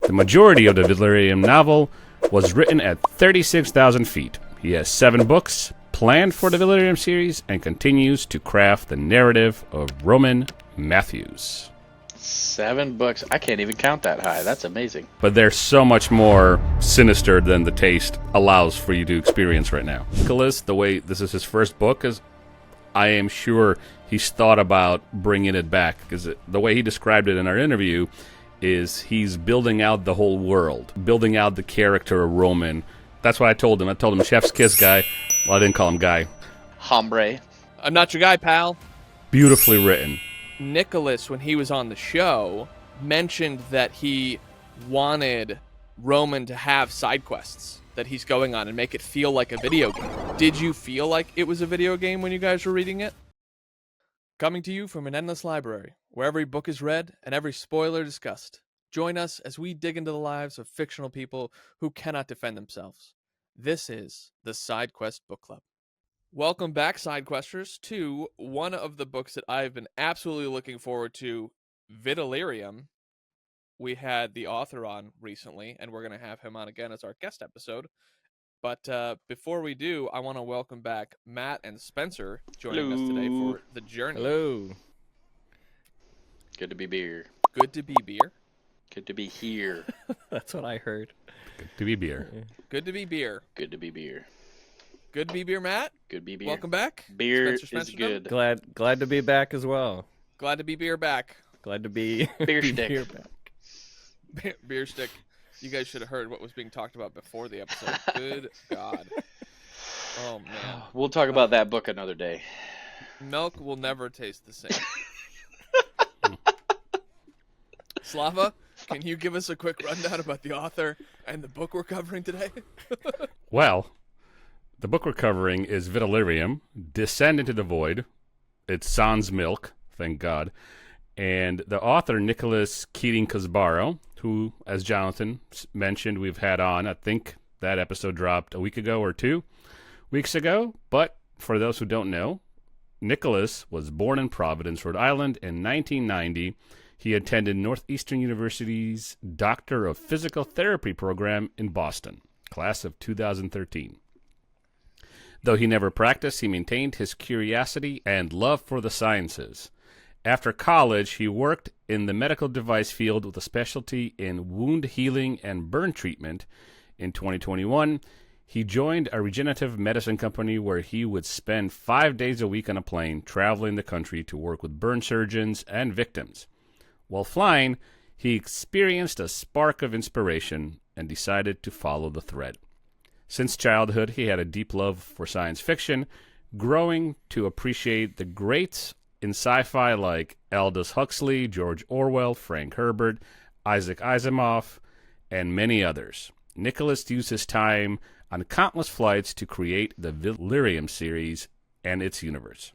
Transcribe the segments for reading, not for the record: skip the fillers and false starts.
The majority of the Vitalerium novel was written at 36,000 feet. He has 7 books planned for the Vitalerium series and continues to craft the narrative of Roman Matthews. 7 books. I can't even count that high. That's amazing. But they're so much more sinister than the taste allows for you to experience right now. Nicholas, the way this is his first book, is I am sure he's thought about bringing it back, because the way he described it in our interview is he's building out the whole world, building out the character of Roman. That's what I told him. I told him chef's kiss guy. Well, I didn't call him guy. Hombre. I'm not your guy, pal. Beautifully written. Nicholas, when he was on the show, mentioned that he wanted Roman to have side quests that he's going on and make it feel like a video game. Did you feel like it was a video game when you guys were reading it? Coming to you from an endless library, where every book is read and every spoiler discussed. Join us as we dig into the lives of fictional people who cannot defend themselves. This is the Side Quest Book Club. Welcome back, Side Questers, to one of the books that I've been absolutely looking forward to, Vitalerium. We had the author on recently, and we're going to have him on again as our guest episode. But before we do, I want to welcome back Matt and Spencer joining us today for the journey. Hello. Good to be beer. Good to be beer. Good to be here. That's what I heard. Good to be beer. Good to be beer. Good to be beer. Good to be beer, Matt. Good to be beer. Welcome back. Beer Spencer, is good. Glad to be back as well. Glad to be beer back. Glad to be Beer stick. beer back. Beer stick. You guys should have heard what was being talked about before the episode. Good God. Oh, man. We'll talk about that book another day. Milk will never taste the same. Slava, can you give us a quick rundown about the author and the book we're covering today? Well, the book we're covering is Vitalerium, Descend into the Void. It's sans milk, thank God. And the author, Nicholas Keating Casbarro, who, as Jonathan mentioned, we've had on. I think that episode dropped a week ago or 2 weeks ago. But for those who don't know, Nicholas was born in Providence, Rhode Island in 1990. He attended Northeastern University's Doctor of Physical Therapy program in Boston, class of 2013. Though he never practiced, he maintained his curiosity and love for the sciences. After college, he worked in the medical device field with a specialty in wound healing and burn treatment. In 2021, he joined a regenerative medicine company where he would spend 5 days a week on a plane traveling the country to work with burn surgeons and victims. While flying, he experienced a spark of inspiration and decided to follow the thread. Since childhood, he had a deep love for science fiction, growing to appreciate the greats in sci-fi like Aldous Huxley, George Orwell, Frank Herbert, Isaac Asimov, and many others. Nicholas used his time on countless flights to create the Vitalerium series and its universe.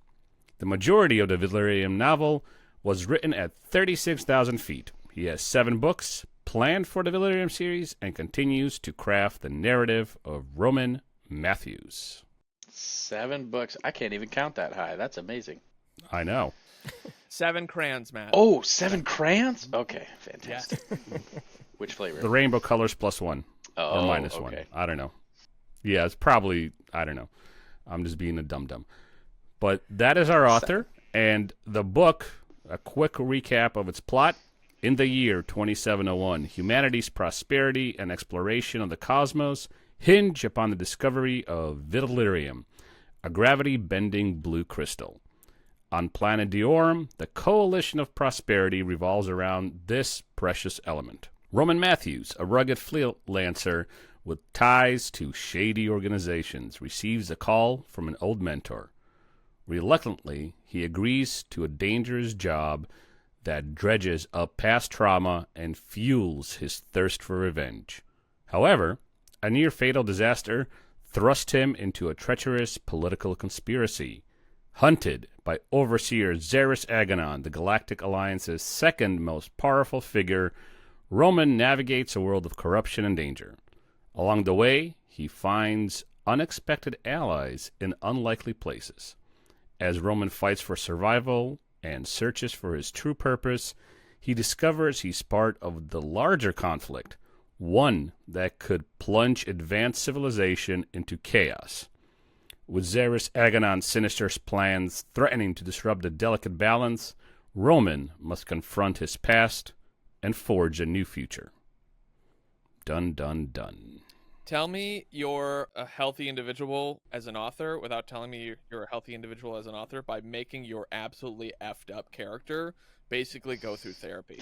The majority of the Vitalerium novel was written at 36,000 feet. He has 7 books planned for the Vitalerium series and continues to craft the narrative of Roman Matthews. 7 books. I can't even count that high. That's amazing. I know. 7 crayons, Matt. Oh, 7 crayons? Okay, fantastic. Which flavor? The rainbow colors +1 or -1. Okay. I don't know. Yeah, it's probably, I don't know. I'm just being a dum-dum. But that is our author, and the book, a quick recap of its plot. In the year 2701, humanity's prosperity and exploration of the cosmos hinge upon the discovery of Vitalerium, a gravity-bending blue crystal. On planet Diorum, the coalition of prosperity revolves around this precious element. Roman Matthews, a rugged freelancer with ties to shady organizations, receives a call from an old mentor. Reluctantly, he agrees to a dangerous job that dredges up past trauma and fuels his thirst for revenge. However, a near-fatal disaster thrusts him into a treacherous political conspiracy. Hunted by Overseer Zerus Agon, the Galactic Alliance's second most powerful figure, Roman navigates a world of corruption and danger. Along the way, he finds unexpected allies in unlikely places. As Roman fights for survival and searches for his true purpose, he discovers he's part of the larger conflict, one that could plunge advanced civilization into chaos. With Zerus Agonon's sinister plans threatening to disrupt the delicate balance, Roman must confront his past and forge a new future. Dun, dun, dun. Tell me you're a healthy individual as an author without telling me you're a healthy individual as an author by making your absolutely effed up character basically go through therapy.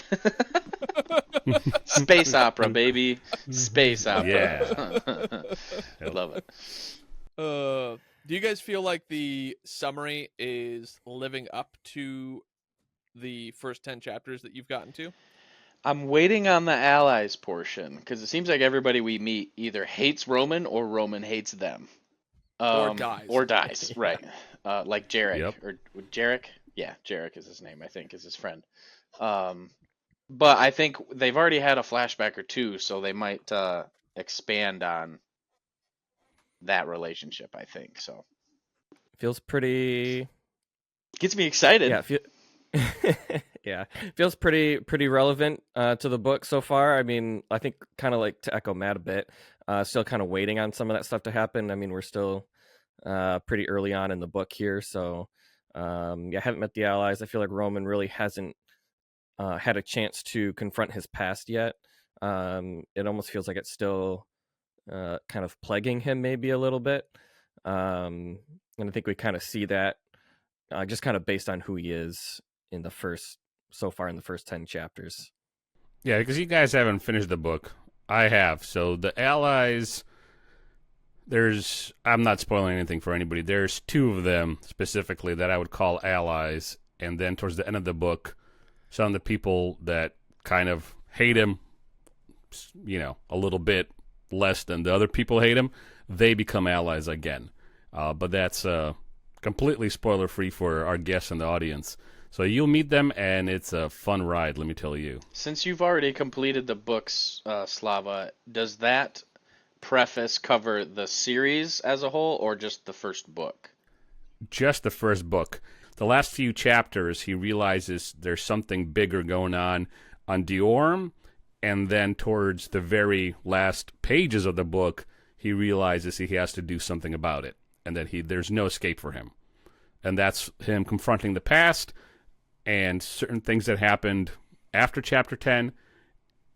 Space opera, baby. Space opera. Yeah. Love it. Do you guys feel like the summary is living up to the first 10 chapters that you've gotten to? I'm waiting on the allies portion because it seems like everybody we meet either hates Roman or Roman hates them. Or dies. Or dies, right. Like Jarek. Yep. Or Jarek? Yeah, Jarek is his name, I think, is his friend. But I think they've already had a flashback or two, so they might expand on that relationship, I think. So Feels pretty. gets me excited. Yeah. Yeah. Feels pretty relevant to the book so far. I mean, I think kind of like to echo Matt a bit, still kind of waiting on some of that stuff to happen. I mean, we're still pretty early on in the book here, so yeah, haven't met the allies. I feel like Roman really hasn't had a chance to confront his past yet. It almost feels like it's still kind of plaguing him maybe a little bit. And I think we kind of see that just kind of based on who he is in the first 10 chapters. Yeah, because you guys haven't finished the book. I have. So the allies, I'm not spoiling anything for anybody. There's two of them specifically that I would call allies. And then towards the end of the book, some of the people that kind of hate him, a little bit less than the other people hate him, they become allies again. But that's completely spoiler-free for our guests and the audience. So you'll meet them, and it's a fun ride, let me tell you. Since you've already completed the books, Slava, does that preface cover the series as a whole, or just the first book? Just the first book. The last few chapters, he realizes there's something bigger going on Diorum, and then towards the very last pages of the book, he realizes he has to do something about it, and that there's no escape for him. And that's him confronting the past and certain things that happened after Chapter 10,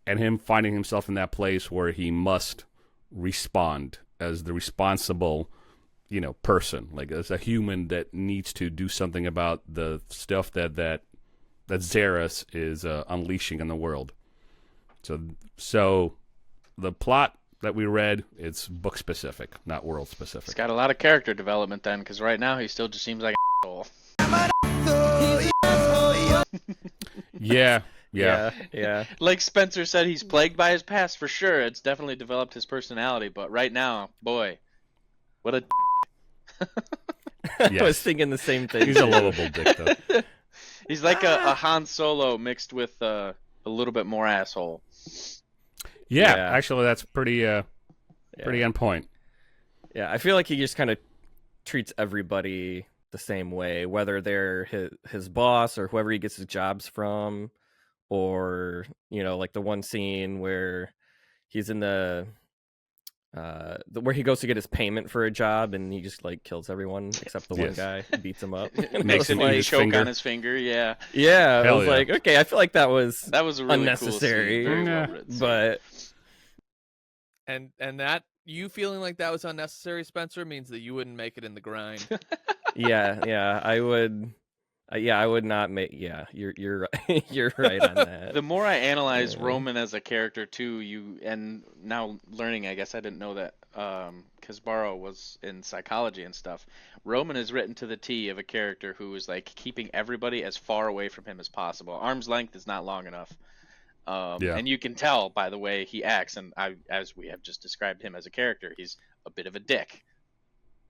and him finding himself in that place where he must respond as the responsible, person, like as a human that needs to do something about the stuff that Zerus is unleashing in the world. So the plot that we read, it's book specific, not world specific. It's got a lot of character development then, because right now he still just seems like an asshole. Yeah. Like Spencer said, he's plagued by his past for sure. It's definitely developed his personality, but right now, boy, what a Yes. I was thinking the same thing. He's a lovable dick, though. He's like a Han Solo mixed with a little bit more asshole. Yeah, Yeah. actually, that's pretty on point. Yeah, I feel like he just kind of treats everybody the same way, whether they're his boss or whoever he gets his jobs from, or like the one scene where he's in the where he goes to get his payment for a job and he just like kills everyone except the one guy, beats him up, Makes him eat his choke finger. on his finger. Yeah, yeah. Hell I was yeah. like, okay, I feel like that was that was a really unnecessary, cool scene. Very Yeah. well written scene. but And that you feeling like that was unnecessary, Spencer, means that you wouldn't make it in the grind. yeah, I would not make. Yeah, you're right. You're right on that. The more I analyze Yeah. Roman as a character too, and now learning, I guess I didn't know that Casbarro was in psychology and stuff. Roman is written to the T of a character who is like keeping everybody as far away from him as possible. Arm's length is not long enough. And you can tell by the way he acts, and as we have just described him as a character, he's a bit of a dick.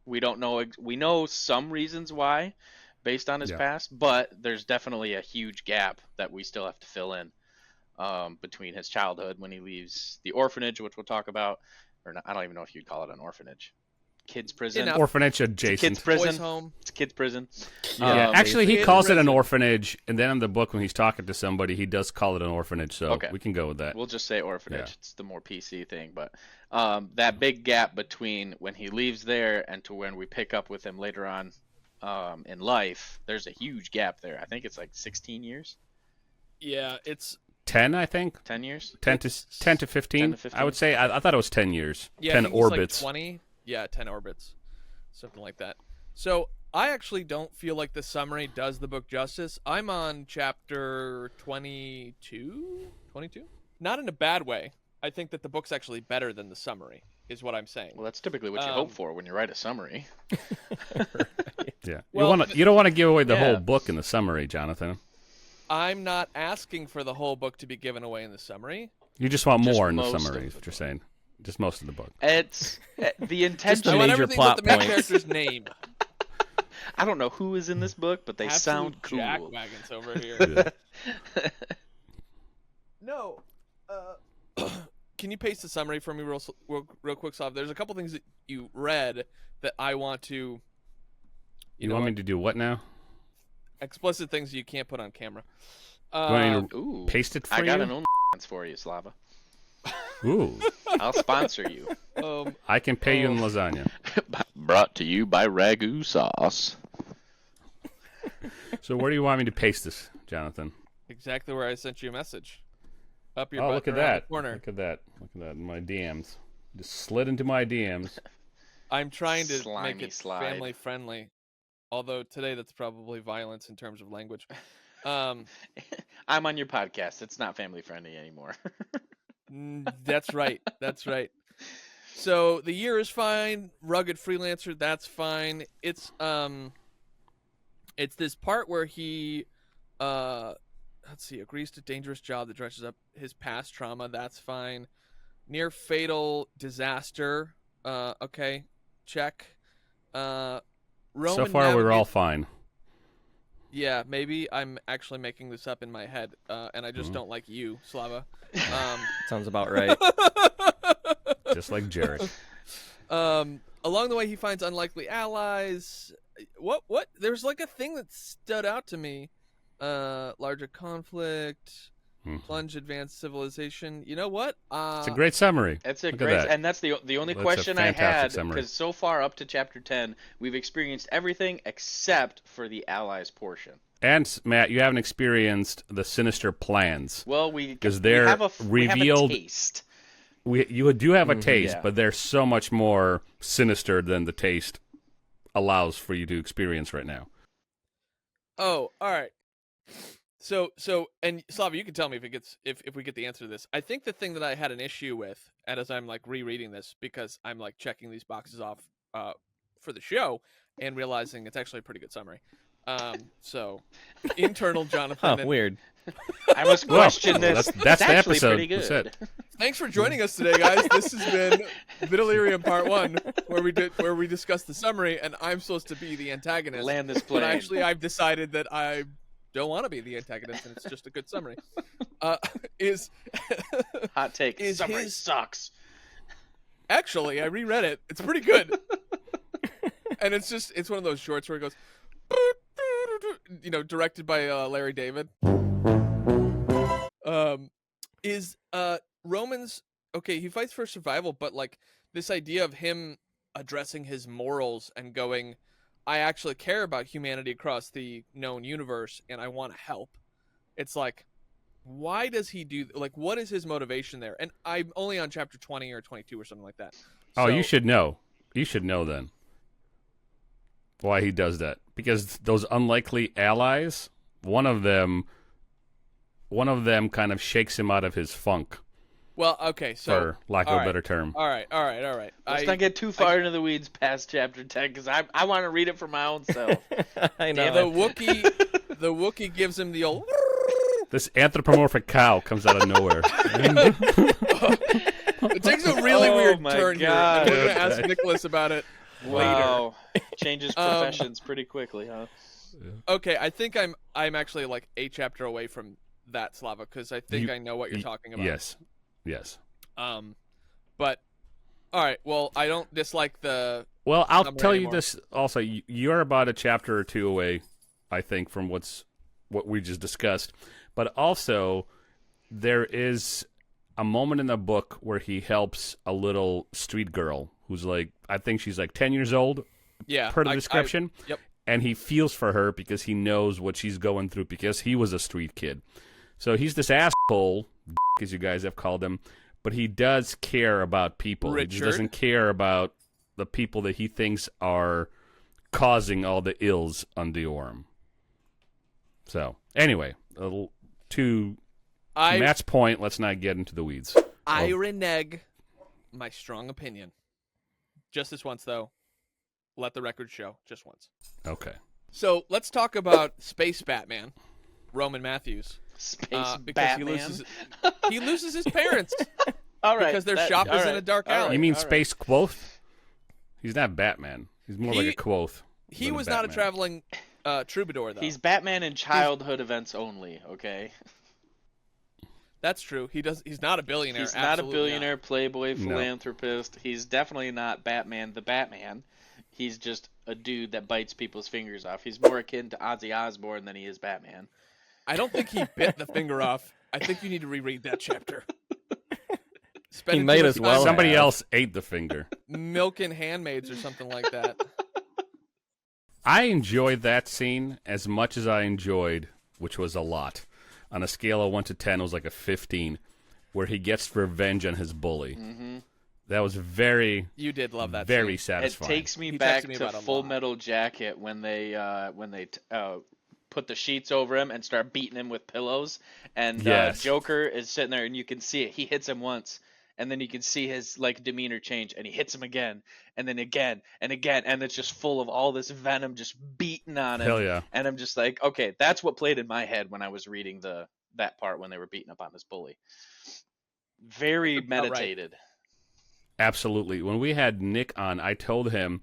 We don't know. We know some reasons why, based on his past, but there's definitely a huge gap that we still have to fill in between his childhood when he leaves the orphanage, which we'll talk about, or not, I don't even know if you'd call it an orphanage. kids prison. Orphanage It's adjacent. kids prison. Boys' home. It's kids prison. Yeah, actually, he Kid calls it an prison. orphanage, and then in the book when he's talking to somebody, he does call it an orphanage. So Okay. we can go with that. We'll just say orphanage. Yeah. It's the more PC thing, but that big gap between when he leaves there and to when we pick up with him later on in life, there's a huge gap there. I think it's like 16 years. Yeah, it's 10, I think. 10 years? 10 to 15. 10 to 15. I would say. I thought it was 10 years. yeah, 10 I think it's orbits. Like 20. Yeah, 10 orbits, something like that. So I actually don't feel like the summary does the book justice. I'm on chapter 22. 22? Not in a bad way. I think that the book's actually better than the summary, is what I'm saying. Well, that's typically what you hope for when you write a summary. Yeah. Well, you don't want to give away the yeah. whole book in the summary, Jonathan. I'm not asking for the whole book to be given away in the summary. You just want Just more in the most summary, of is the what you're saying. Just most of the book. It's the intention. I want major everything plot but the main points. character's name. I don't know who is in this book, but they sound cool. Jackwagons over here. Yeah. No. Can you paste the summary for me real quick, Slav? There's a couple things that you read that I want to... You want me to do what now? Explicit things you can't put on camera. You want me to Ooh, paste it for I got you? an OnlyFans for you, Slava. Ooh. I'll sponsor you. I can pay you in lasagna. Brought to you by Ragu Sauce. So where do you want me to paste this, Jonathan? Exactly where I sent you a message. Up your Oh, butt look at around that. the corner. Look at that. Look at that in my DMs. Just slid into my DMs. I'm trying to Slimy make it slide. family friendly. Although today that's probably violence in terms of language. I'm on your podcast. It's not family friendly anymore. That's right. That's right. So the year is fine. Rugged freelancer, that's fine. It's this part where he agrees to dangerous job that dresses up his past trauma, that's fine. Near fatal disaster, okay, check. Roman So far, we're all fine. Yeah, maybe I'm actually making this up in my head, and I just don't like you, Slava. Sounds about right. Just like Jared. Along the way, he finds unlikely allies. What? There's like a thing that stood out to me. Larger conflict, plunge advanced civilization. You know what? It's a great summary. It's a Look at great, that. and that's the only That's a question I fantastic had, summary. because so far up to chapter 10, we've experienced everything except for the allies portion. And Matt, you haven't experienced the sinister plans. Well, because they're we have a revealed. taste. You do have a taste, yeah. but they're so much more sinister than the taste allows for you to experience right now. Oh, all right. So, and Slava, you can tell me if we get the answer to this. I think the thing that I had an issue with, and as I'm like rereading this because I'm like checking these boxes off for the show and realizing it's actually a pretty good summary. So internal Jonathan. And, Weird. I must question this. That's the actually episode. pretty That's good. it. Thanks for joining us today, guys. This has been Vitalerium Part 1, where we discussed the summary, and I'm supposed to be the antagonist. Land this But plane. actually, I've decided that I don't want to be the antagonist, and it's just a good summary. Hot take. is Summary his- sucks. Actually, I reread it. It's pretty good. And it's one of those shorts where it goes, directed by Larry David. Roman's okay, he fights for survival, but like this idea of him addressing his morals and going, I actually care about humanity across the known universe and I want to help. It's like, why does he do, like, what is his motivation there? And I'm only on chapter 20 or 22 or something like that. Oh, So- you should know. You should know then why he does that. Because those unlikely allies, one of them kind of shakes him out of his funk, Well, okay, so for lack of all a right. better term. All right. Let's not get too far into the weeds past chapter 10, because I want to read it for my own self. I The know. Wookiee gives him the old. This anthropomorphic cow comes out of nowhere. It takes a really Oh weird my turn God. here. And we're gonna ask Nicholas about it later. Wow. Changes professions pretty quickly, huh? Okay, I think I'm actually like a chapter away from that, Slava, because I think I know what you're talking about. Yes. But all All right. Well, I don't dislike the. Well, I'll Number tell you anymore. this also. You're about a chapter or two away, I think, from what we just discussed. But also, there is a moment in the book where he helps a little street girl who's like, I think she's like 10 years old, Yeah. per the description. Yep. And he feels for her because he knows what she's going through because he was a street kid. So he's this asshole, as you guys have called him, but he does care about people. He just Richard? doesn't care about the people that he thinks are causing all the ills on Diorum. So, anyway, to Matt's point, let's not get into the weeds. I renege my strong opinion. Just this once, though. Let the record show. Just once. Okay. So let's talk about Space Batman, Roman Matthews. Space Because Batman. he loses his parents All right. because their shop is in a dark alley. You mean all right. Space Quoth? He's not Batman. He's more like a Quoth. He than was not a Batman. traveling troubadour, though. He's Batman in childhood events only. Okay. That's true. He's not a billionaire. He's not a Absolutely billionaire, playboy, No. philanthropist. He's definitely not Batman the Batman. He's just a dude that bites people's fingers off. He's more akin to Ozzy Osbourne than he is Batman. I don't think he bit the finger off. I think you need to reread that chapter. He Spending might too as much well time Somebody have. else ate the finger. milking handmaids or something like that. I enjoyed that scene as much as I enjoyed, which was a lot. On a scale of 1 to 10, it was like a 15, where he gets revenge on his bully. Mm-hmm. That was very, You did love that. very scene. It satisfying. takes me He back texted me to about it a Full lot. Metal Jacket when they put the sheets over him and start beating him with pillows, and Yes. Joker is sitting there and you can see it. He hits him once, and then you can see his like demeanor change, and he hits him again, and then again and again, and it's just full of all this venom just beating on him. Hell yeah. And I'm just like, okay, that's what played in my head when I was reading that part when they were beating up on this bully. Very about right. meditated. Absolutely. When we had Nick on, I told him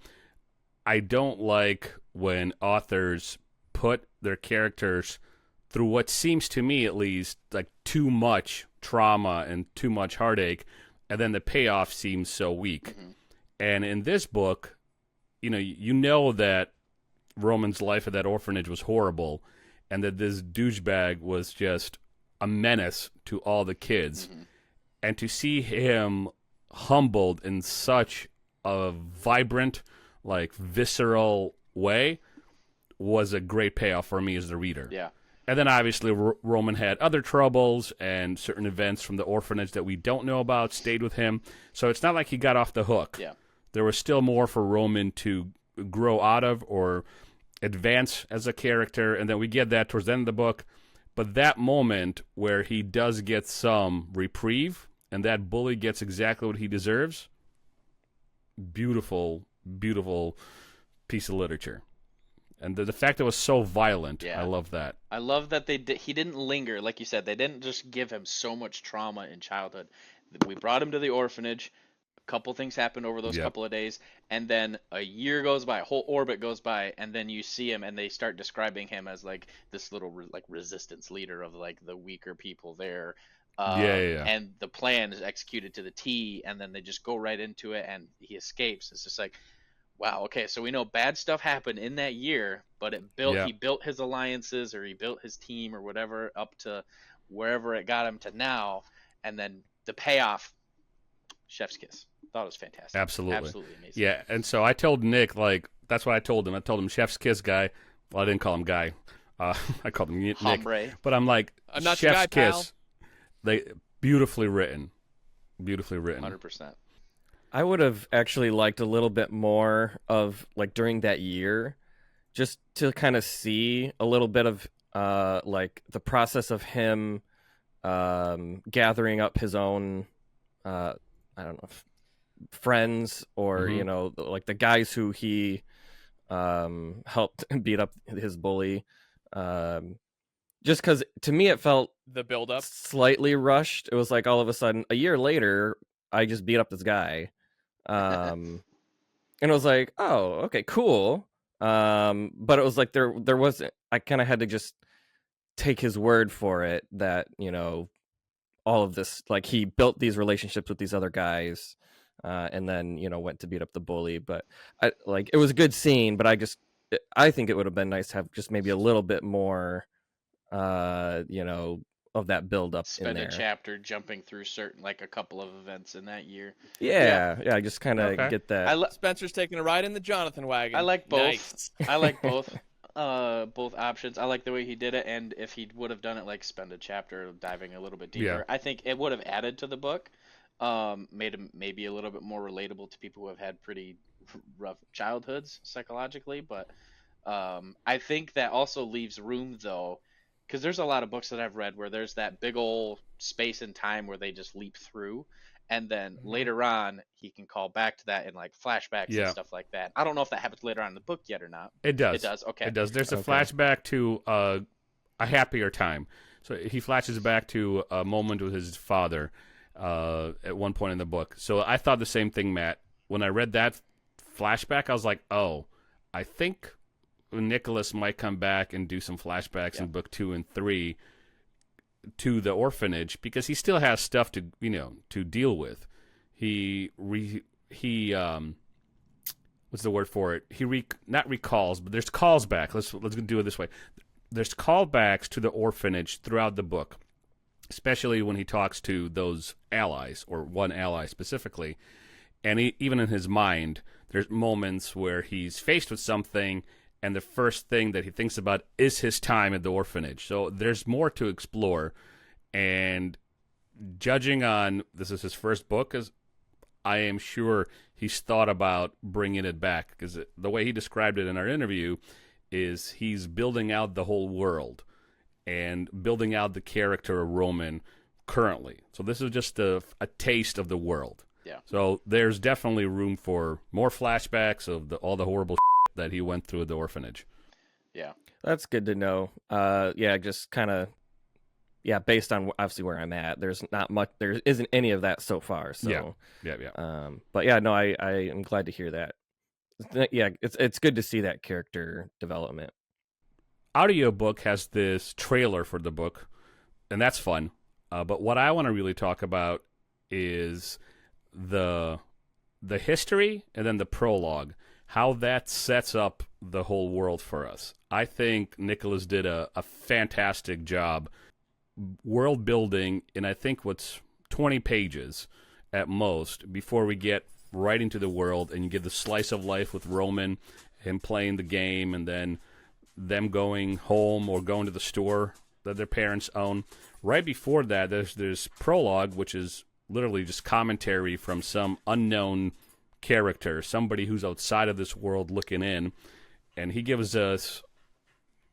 I don't like when authors put their characters through what seems to me at least like too much trauma and too much heartache, and then the payoff seems so weak. Mhm. And in this book, you know that Roman's life at that orphanage was horrible, and that this douchebag was just a menace to all the kids. Mhm. And to see him humbled in such a vibrant, like visceral way was a great payoff for me as the reader. Yeah. And then obviously Roman had other troubles and certain events from the orphanage that we don't know about stayed with him. So it's not like he got off the hook. Yeah. There was still more for Roman to grow out of or advance as a character. And then we get that towards the end of the book. But that moment where he does get some reprieve and that bully gets exactly what he deserves, beautiful, beautiful piece of literature. And the fact that it was so violent, Yeah. I love that. I love that he didn't linger, like you said. They didn't just give him so much trauma in childhood. We brought him to the orphanage. A couple things happened over those Yep. couple of days, and then a year goes by, a whole orbit goes by, and then you see him, and they start describing him as like this little like resistance leader of like the weaker people there. Yeah. And the plan is executed to the T, and then they just go right into it, and he escapes. It's just like, wow, okay, so we know bad stuff happened in that year, but Yeah. he built his alliances, or he built his team or whatever up to wherever it got him to now, and then the payoff, chef's kiss. Thought it was fantastic. Absolutely. Absolutely amazing. Yeah, and so I told Nick, like, that's what I told him. I told him chef's kiss guy. Well, I didn't call him guy. I called him Nick. Hombre. But I'm like, I'm not your chef's guy, pal. kiss. They beautifully written. Beautifully written. 100%. I would have actually liked a little bit more of like during that year, just to kind of see a little bit of like the process of him gathering up his own I don't know, friends or Mhm. like the guys who he helped beat up his bully. Just because to me it felt The build up. slightly rushed. It was like all of a sudden a year later I just beat up this guy. And it was like, oh, okay, cool. But it was like there wasn't, I kind of had to just take his word for it that, all of this, like he built these relationships with these other guys. and then went to beat up the bully. But it was a good scene, but I think it would have been nice to have just maybe a little bit more, of that build up in Spend a there. chapter jumping through a couple of events in that year. Yeah, just kind of Okay. get that. Spencer's taking a ride in the Jonathan wagon. I like both. Nice. I like both. Both options. I like the way he did it, and if he would have done it spend a chapter diving a little bit deeper, Yeah. I think it would have added to the book, made him maybe a little bit more relatable to people who have had pretty rough childhoods psychologically. But I think that also leaves room though, because there's a lot of books that I've read where there's that big old space and time where they just leap through. And then later on, he can call back to that in flashbacks and stuff like that. I don't know if that happens later on in the book yet or not. It does. It does. Okay. It does. There's a flashback to a happier time. So he flashes back to a moment with his father at one point in the book. So I thought the same thing, Matt. When I read that flashback, I was like, oh, I think Nicholas might come back and do some flashbacks in book 2 and 3 to the orphanage, because he still has stuff to to deal with. He what's the word for it? He not recalls, but there's calls back. Let's do it this way. There's callbacks to the orphanage throughout the book, especially when he talks to those allies, or one ally specifically. And even in his mind, there's moments where he's faced with something, and the first thing that he thinks about is his time at the orphanage. So there's more to explore. And judging on this is his first book, I am sure he's thought about bringing it back, because the way he described it in our interview is he's building out the whole world and building out the character of Roman currently. So this is just a taste of the world. Yeah. So there's definitely room for more flashbacks of all the horrible that he went through at the orphanage. Yeah. That's good to know. Just kind of, based on obviously where I'm at, there isn't any of that so far. So Yeah. But yeah, no, I am glad to hear that. Yeah, it's good to see that character development. Audiobook has this trailer for the book, and that's fun. But what I want to really talk about is the history and then the prologue, how that sets up the whole world for us. I think Nicholas did a fantastic job world building in, I think, what's 20 pages at most before we get right into the world, and you get the slice of life with Roman, him playing the game, and then them going home or going to the store that their parents own. Right before that, there's prologue, which is literally just commentary from some unknown character, somebody who's outside of this world looking in, and he gives us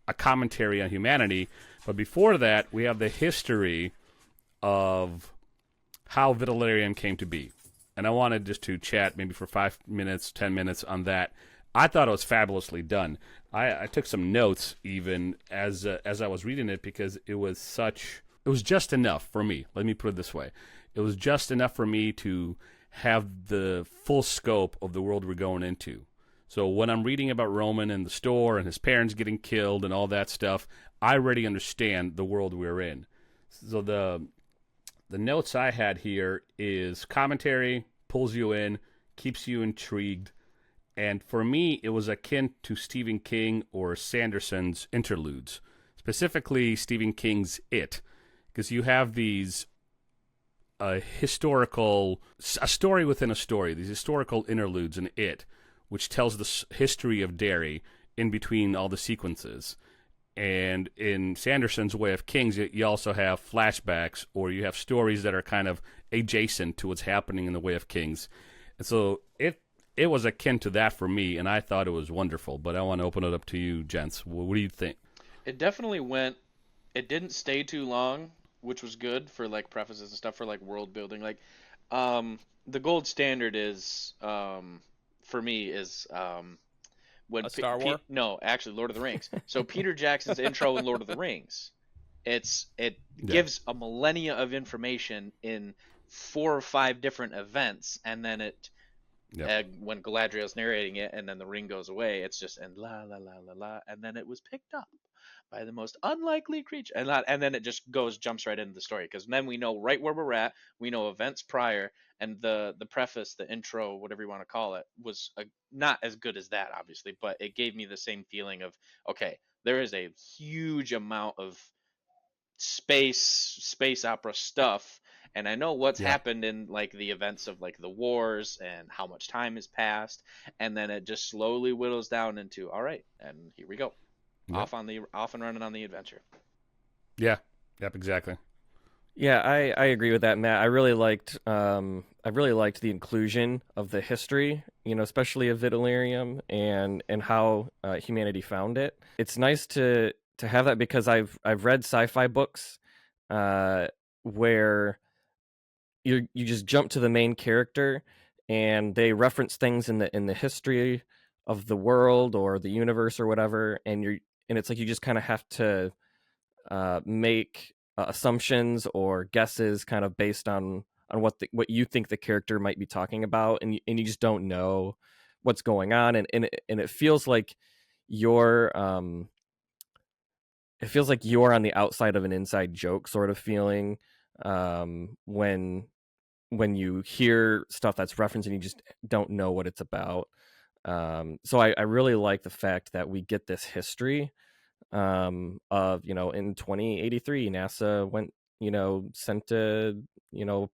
a commentary on humanity. But before that, we have the history of how Vitalerium came to be. And I wanted just to chat maybe for 5 minutes, 10 minutes on that. I thought it was fabulously done. I took some notes even as I was reading it, because it was just enough for me. Let me put it this way. It was just enough for me to have the full scope of the world we're going into. So when I'm reading about Roman in the store and his parents getting killed and all that stuff, I already understand the world we're in. So the notes I had here is commentary, pulls you in, keeps you intrigued. And for me, it was akin to Stephen King or Sanderson's interludes, specifically Stephen King's It, because you have these a story within a story, these historical interludes in It, which tells the history of Derry in between all the sequences. And in Sanderson's Way of Kings, you also have flashbacks, or you have stories that are kind of adjacent to what's happening in the Way of Kings. And so it was akin to that for me, and I thought it was wonderful. But I want to open it up to you, gents. What do you think? It definitely went. It didn't stay too long, which was good for prefaces and stuff for world building. The gold standard is for me is when Star Wars. No, actually Lord of the Rings. So Peter Jackson's intro in Lord of the Rings, it gives a millennia of information in 4 or 5 different events, and then when Galadriel's narrating it, and then the ring goes away, it's just and la la la la la, and then it was picked up by the most unlikely creature, and then it just jumps right into the story, because then we know right where we're at. We know events prior, and the preface, the intro, whatever you want to call it, was not as good as that, obviously, but it gave me the same feeling of, okay, there is a huge amount of space opera stuff, and I know what's Yeah. happened in like the events of like the wars and how much time has passed, and then it just slowly whittles down into, all right, and here we go. Yep. Off and running on the adventure. Yeah. Yep. Exactly. Yeah, I agree with that, Matt. I really liked the inclusion of the history, especially of Vitalerium and how humanity found it. It's nice to have that, because I've read sci-fi books where you just jump to the main character and they reference things in the history of the world or the universe or whatever, and it's like you just kind of have to make assumptions or guesses kind of based on what you think the character might be talking about, and you just don't know what's going on, and it feels like you're on the outside of an inside joke sort of feeling when you hear stuff that's referenced and you just don't know what it's about. So I really like the fact that we get this history of, in 2083 NASA went, sent a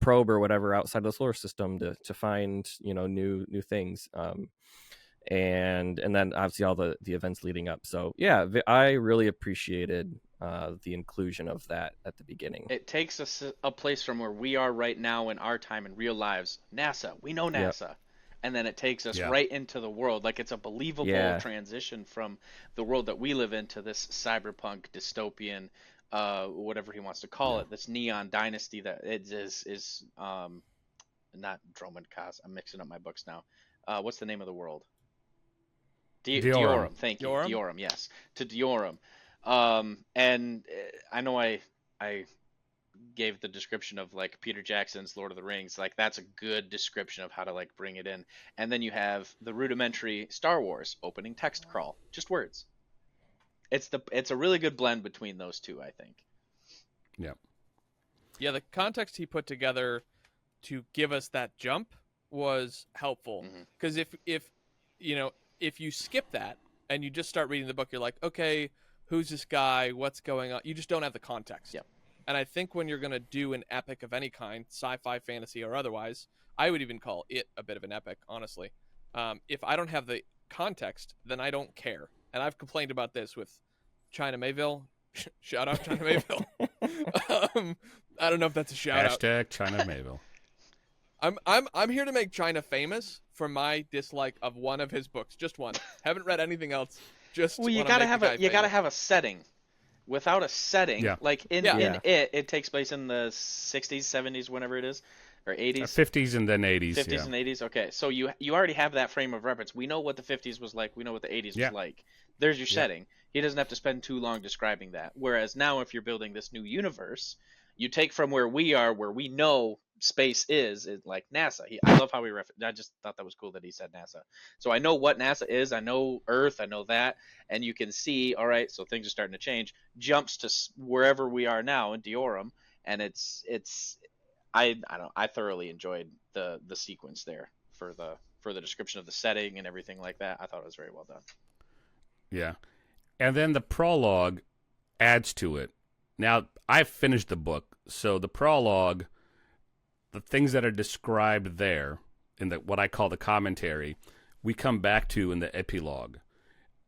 probe or whatever outside of the solar system to find new things, and then obviously all the events leading up. So yeah, I really appreciated the inclusion of that at the beginning. It takes us a place from where we are right now in our time in real lives. NASA, we know NASA. Yep. And then it takes us right into the world. Like, it's a believable transition from the world that we live in to this cyberpunk dystopian, whatever he wants to call it, this neon dynasty that it is not Droman Cos. I'm mixing up my books now. What's the name of the world? Diorum. Thank you. Diorum, yes. To Diorum. And I know I gave the description of like Peter Jackson's Lord of the Rings. Like, that's a good description of how to like bring it in. And then you have the rudimentary Star Wars opening text crawl, just words. It's a really good blend between those two, I think. Yeah, the context he put together to give us that jump was helpful, because if you skip that and you just start reading the book, you're like, okay, who's this guy, what's going on? You just don't have the context. Yep. And I think when you're going to do an epic of any kind, sci-fi, fantasy, or otherwise, I would even call it a bit of an epic, honestly. If I don't have the context, then I don't care. And I've complained about this with China Mayville. Shout out China Mayville. I don't know if that's a shout out. Hashtag China Mayville. I'm here to make China famous for my dislike of one of his books. Just one. Haven't read anything else. Just you gotta have a setting. Without a setting, like in it takes place in the 60s, 70s, whenever it is, or 80s. 50s and then 80s. 50s and 80s. Okay, so you already have that frame of reference. We know what the 50s was like. We know what the 80s was like. There's your setting. He doesn't have to spend too long describing that. Whereas now, if you're building this new universe, you take from where we are, where we know space is like NASA. I love how he I just thought that was cool that he said NASA. So I know what NASA is. I know Earth. I know that. And you can see, all right, so things are starting to change. Jumps to wherever we are now in Diorum, and I thoroughly enjoyed the sequence there for the description of the setting and everything like that. I thought it was very well done. Yeah. And then the prologue adds to it. Now, I've finished the book, so the prologue, the things that are described there in what I call the commentary, we come back to in the epilogue.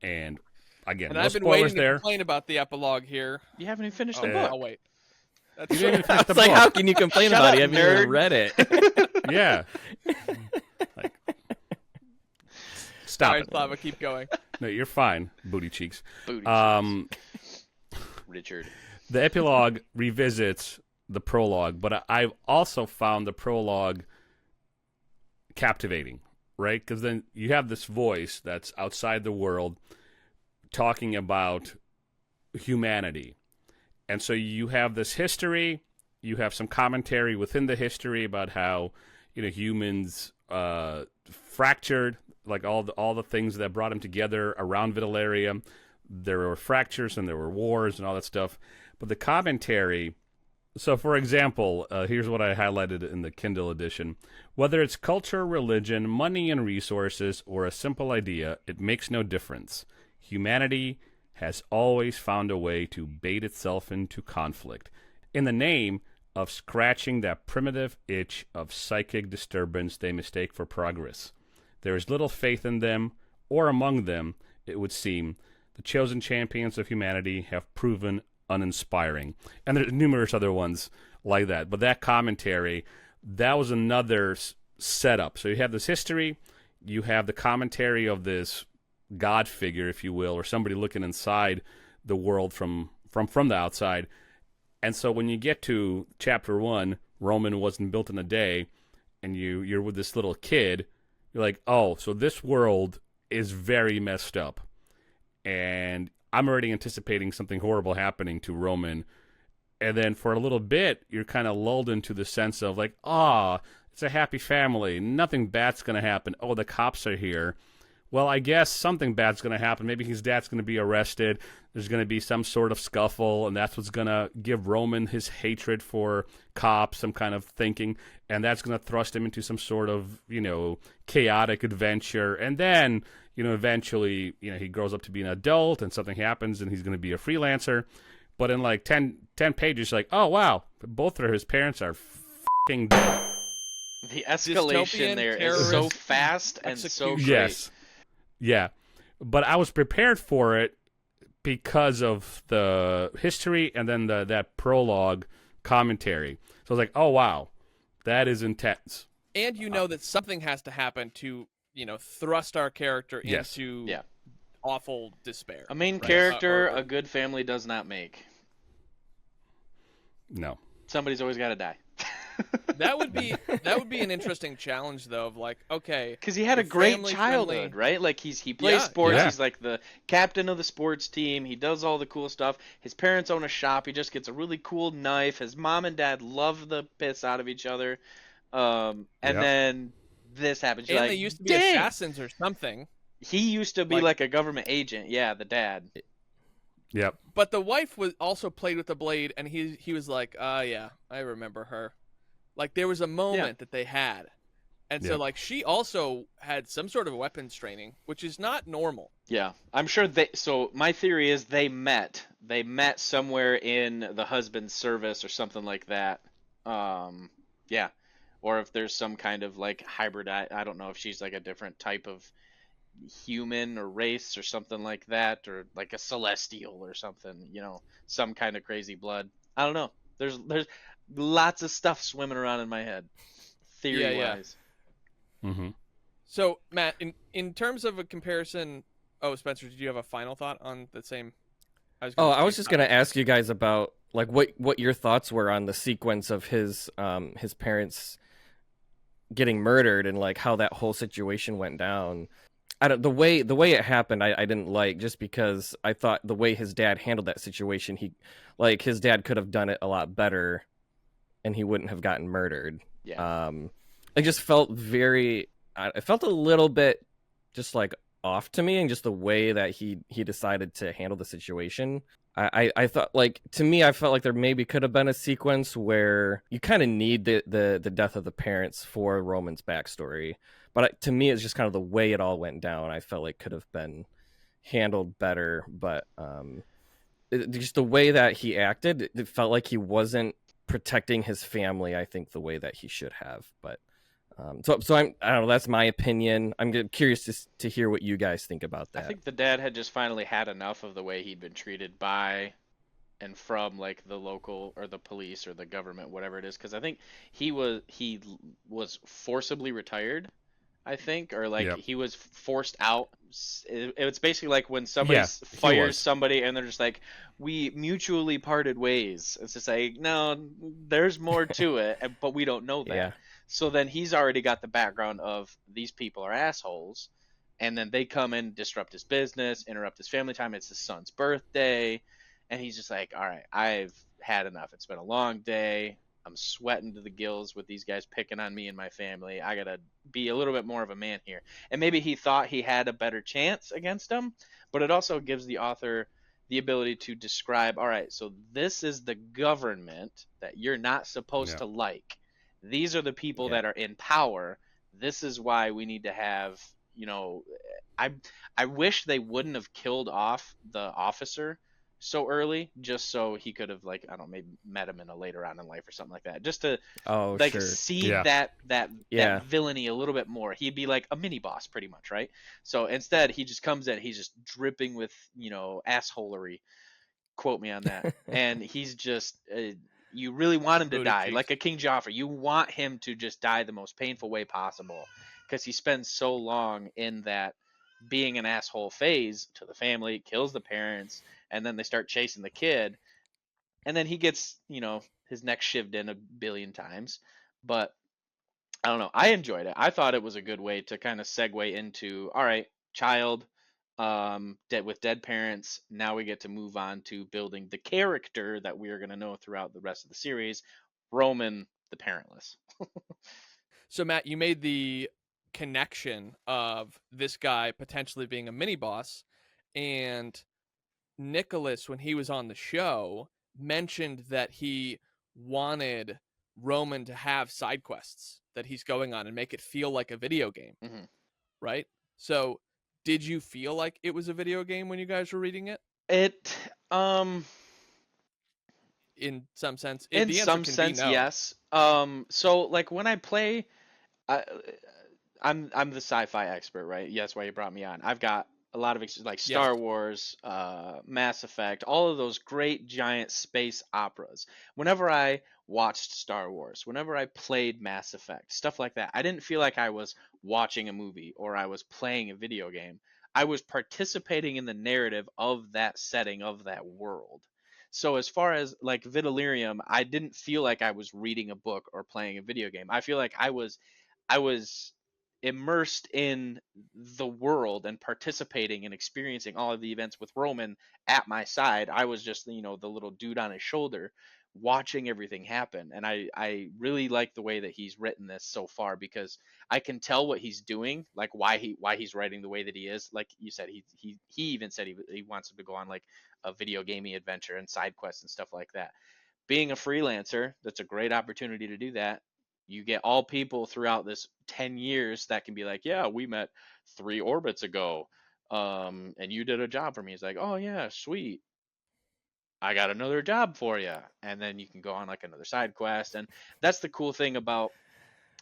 And again, no I've been spoilers waiting there. To complain about the epilogue here. You haven't even finished the book. I'll wait. You didn't even finish the It's like, book. how can you complain about it? You haven't even read it. Yeah. Stop Sorry, it. Slava, keep going. No, you're fine, booty cheeks. Richard. The epilogue revisits the prologue, but I've also found the prologue captivating, right? Because then you have this voice that's outside the world talking about humanity. And so you have this history, you have some commentary within the history about how, humans fractured, like all the things that brought them together around Vitalerium. there were fractures and there were wars and all that stuff. But the commentary. So, for example, here's what I highlighted in the Kindle edition. Whether it's culture, religion, money and resources, or a simple idea, it makes no difference. Humanity has always found a way to bait itself into conflict in the name of scratching that primitive itch of psychic disturbance they mistake for progress. There is little faith in them, or among them, it would seem. The chosen champions of humanity have proven uninspiring. And there's numerous other ones like that. But that commentary, that was another setup. So you have this history, you have the commentary of this God figure, if you will, or somebody looking inside the world from the outside. And so when you get to chapter 1, Roman wasn't built in a day, and you're with this little kid, you're like, oh, so this world is very messed up. And I'm already anticipating something horrible happening to Roman. And then for a little bit, you're kind of lulled into the sense of like, it's a happy family. Nothing bad's going to happen. Oh, the cops are here. Well, I guess something bad's going to happen. Maybe his dad's going to be arrested. There's going to be some sort of scuffle, and that's what's going to give Roman his hatred for cops, some kind of thinking, and that's going to thrust him into some sort of, chaotic adventure. And then, eventually, he grows up to be an adult, and something happens, and he's going to be a freelancer. But in like 10 pages, like, oh, wow, both of his parents are f***ing dead. The escalation there is so fast and so great. Yes. Yeah, but I was prepared for it because of the history and then that prologue commentary. So I was like, oh, wow, that is intense. And that something has to happen to, thrust our character Yes. into awful despair. A main character a good family does not make. No. Somebody's always got to die. That would be an interesting challenge, though, of like, okay, because he had a great childhood, right? Like he plays sports. Yeah. He's like the captain of the sports team. He does all the cool stuff. His parents own a shop. He just gets a really cool knife. His mom and dad love the piss out of each other. Then this happens. And they used to be assassins or something. He used to be like a government agent. Yeah, the dad. Yep. But the wife was also played with a blade, and he was like, yeah, I remember her. Like, there was a moment that they had. And so, like, she also had some sort of weapons training, which is not normal. Yeah. I'm sure so my theory is they met somewhere in the husband's service or something like that. Yeah. Or if there's some kind of, like, hybrid, I don't know if she's, like, a different type of human or race or something like that, or, like, a celestial or something, some kind of crazy blood. I don't know. There's lots of stuff swimming around in my head, theory-wise. Yeah. Mm-hmm. So, Matt, in terms of a comparison, Spencer, did you have a final thought on the same? I was just gonna ask you guys about like what your thoughts were on the sequence of his parents getting murdered and like how that whole situation went down. The way it happened, I didn't like, just because I thought the way his dad handled that situation, his dad could have done it a lot better, and he wouldn't have gotten murdered. Yeah. It just felt it felt a little bit just like off to me, and just the way that he decided to handle the situation. I thought, like, to me, I felt like there maybe could have been a sequence where you kind of need the death of the parents for Roman's backstory. But to me, it's just kind of the way it all went down. I felt like could have been handled better. But just the way that he acted, it felt like he wasn't protecting his family, I think, the way that he should have. But so I don't know. That's my opinion. I'm curious to hear what you guys think about that. I think the dad had just finally had enough of the way he'd been treated by and from, like, the local or the police or the government, whatever it is. Because I think he was forcibly retired, I think, or like he was forced out. It's basically like when somebody fires somebody and they're just like, we mutually parted ways. It's just like, no, there's more to it, but we don't know that. Yeah. So then he's already got the background of these people are assholes, and then they come in, disrupt his business, interrupt his family time. It's his son's birthday, and he's just like, all right, I've had enough. It's been a long day. I'm sweating to the gills with these guys picking on me and my family. I gotta be a little bit more of a man here. And maybe he thought he had a better chance against them, but it also gives the author the ability to describe, all right, so this is the government that you're not supposed Yeah. to like. These are the people Yeah. that are in power. This is why we need to have, I wish they wouldn't have killed off the officer so early, just so he could have, like, I don't know, maybe met him in a later on in life or something like that, just to Oh, like sure. see Yeah. that Yeah. villainy a little bit more. He'd be like a mini boss pretty much, right? So instead he just comes in, he's just dripping with assholery, quote me on that, and he's just you really want him to Booty die cheeks. like a King Joffrey. You want him to just die the most painful way possible, because he spends so long in that being an asshole phase to the family, kills the parents, and then they start chasing the kid, and then he gets his neck shivved in a billion times. But I don't know, I enjoyed it. I thought it was a good way to kind of segue into, all right, child, dead with dead parents, now we get to move on to building the character that we are going to know throughout the rest of the series, Roman the parentless. So Matt, you made the connection of this guy potentially being a mini boss, and Nicholas, when he was on the show, mentioned that he wanted Roman to have side quests that he's going on and make it feel like a video game, Mm-hmm. right? So, did you feel like it was a video game when you guys were reading it? It In some sense, in the answer some can sense, be no. yes. So like when I play, I, I'm the sci-fi expert, right? Yeah, that's why you brought me on. I've got a lot of like Star Yes. Wars, Mass Effect, all of those great giant space operas. Whenever I watched Star Wars, whenever I played Mass Effect, stuff like that, I didn't feel like I was watching a movie or I was playing a video game. I was participating in the narrative of that setting, of that world. So as far as like Vitalerium, I didn't feel like I was reading a book or playing a video game. I feel like I was immersed in the world and participating and experiencing all of the events with Roman at my side. I was just, the little dude on his shoulder watching everything happen. And I really like the way that he's written this so far, because I can tell what he's doing, like why he's writing the way that he is. Like you said, he even said he wants him to go on like a video gaming adventure and side quests and stuff like that. Being a freelancer, that's a great opportunity to do that. You get all people throughout this 10 years that can be like, yeah, we met 3 orbits ago, and you did a job for me. It's like, oh yeah, sweet, I got another job for you. And then you can go on like another side quest. And that's the cool thing about,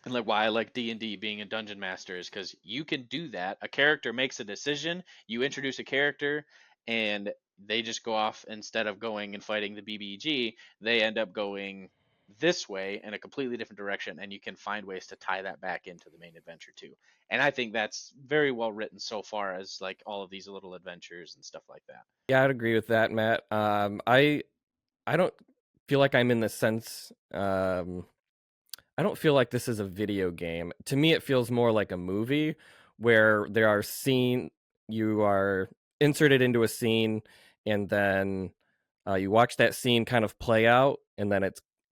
and like why I like D&D being a dungeon master, is because you can do that. A character makes a decision, you introduce a character, and they just go off. Instead of going and fighting the BBG, they end up going this way in a completely different direction, and you can find ways to tie that back into the main adventure too. And I think that's very well written so far, as like all of these little adventures and stuff like that. Yeah, I'd agree with that, Matt. I don't feel like I'm in the sense. I don't feel like this is a video game. To me, it feels more like a movie where you are inserted into a scene, and then you watch that scene kind of play out, and then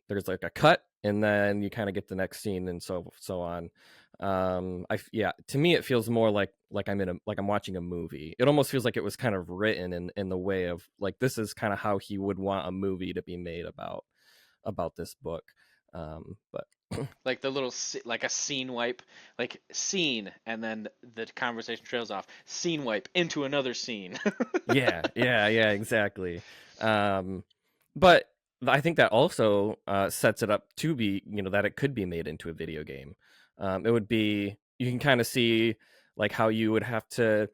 there's like a cut, and then you kind of get the next scene, and so on. To me, it feels more like I'm watching a movie. It almost feels like it was kind of written in the way of like, this is kind of how he would want a movie to be made about this book. But Like the little like a scene wipe, like scene, and then the conversation trails off, scene wipe into another scene. yeah, exactly. But I think that also sets it up to be, that it could be made into a video game. It would be, you can kind of see like how you would have to,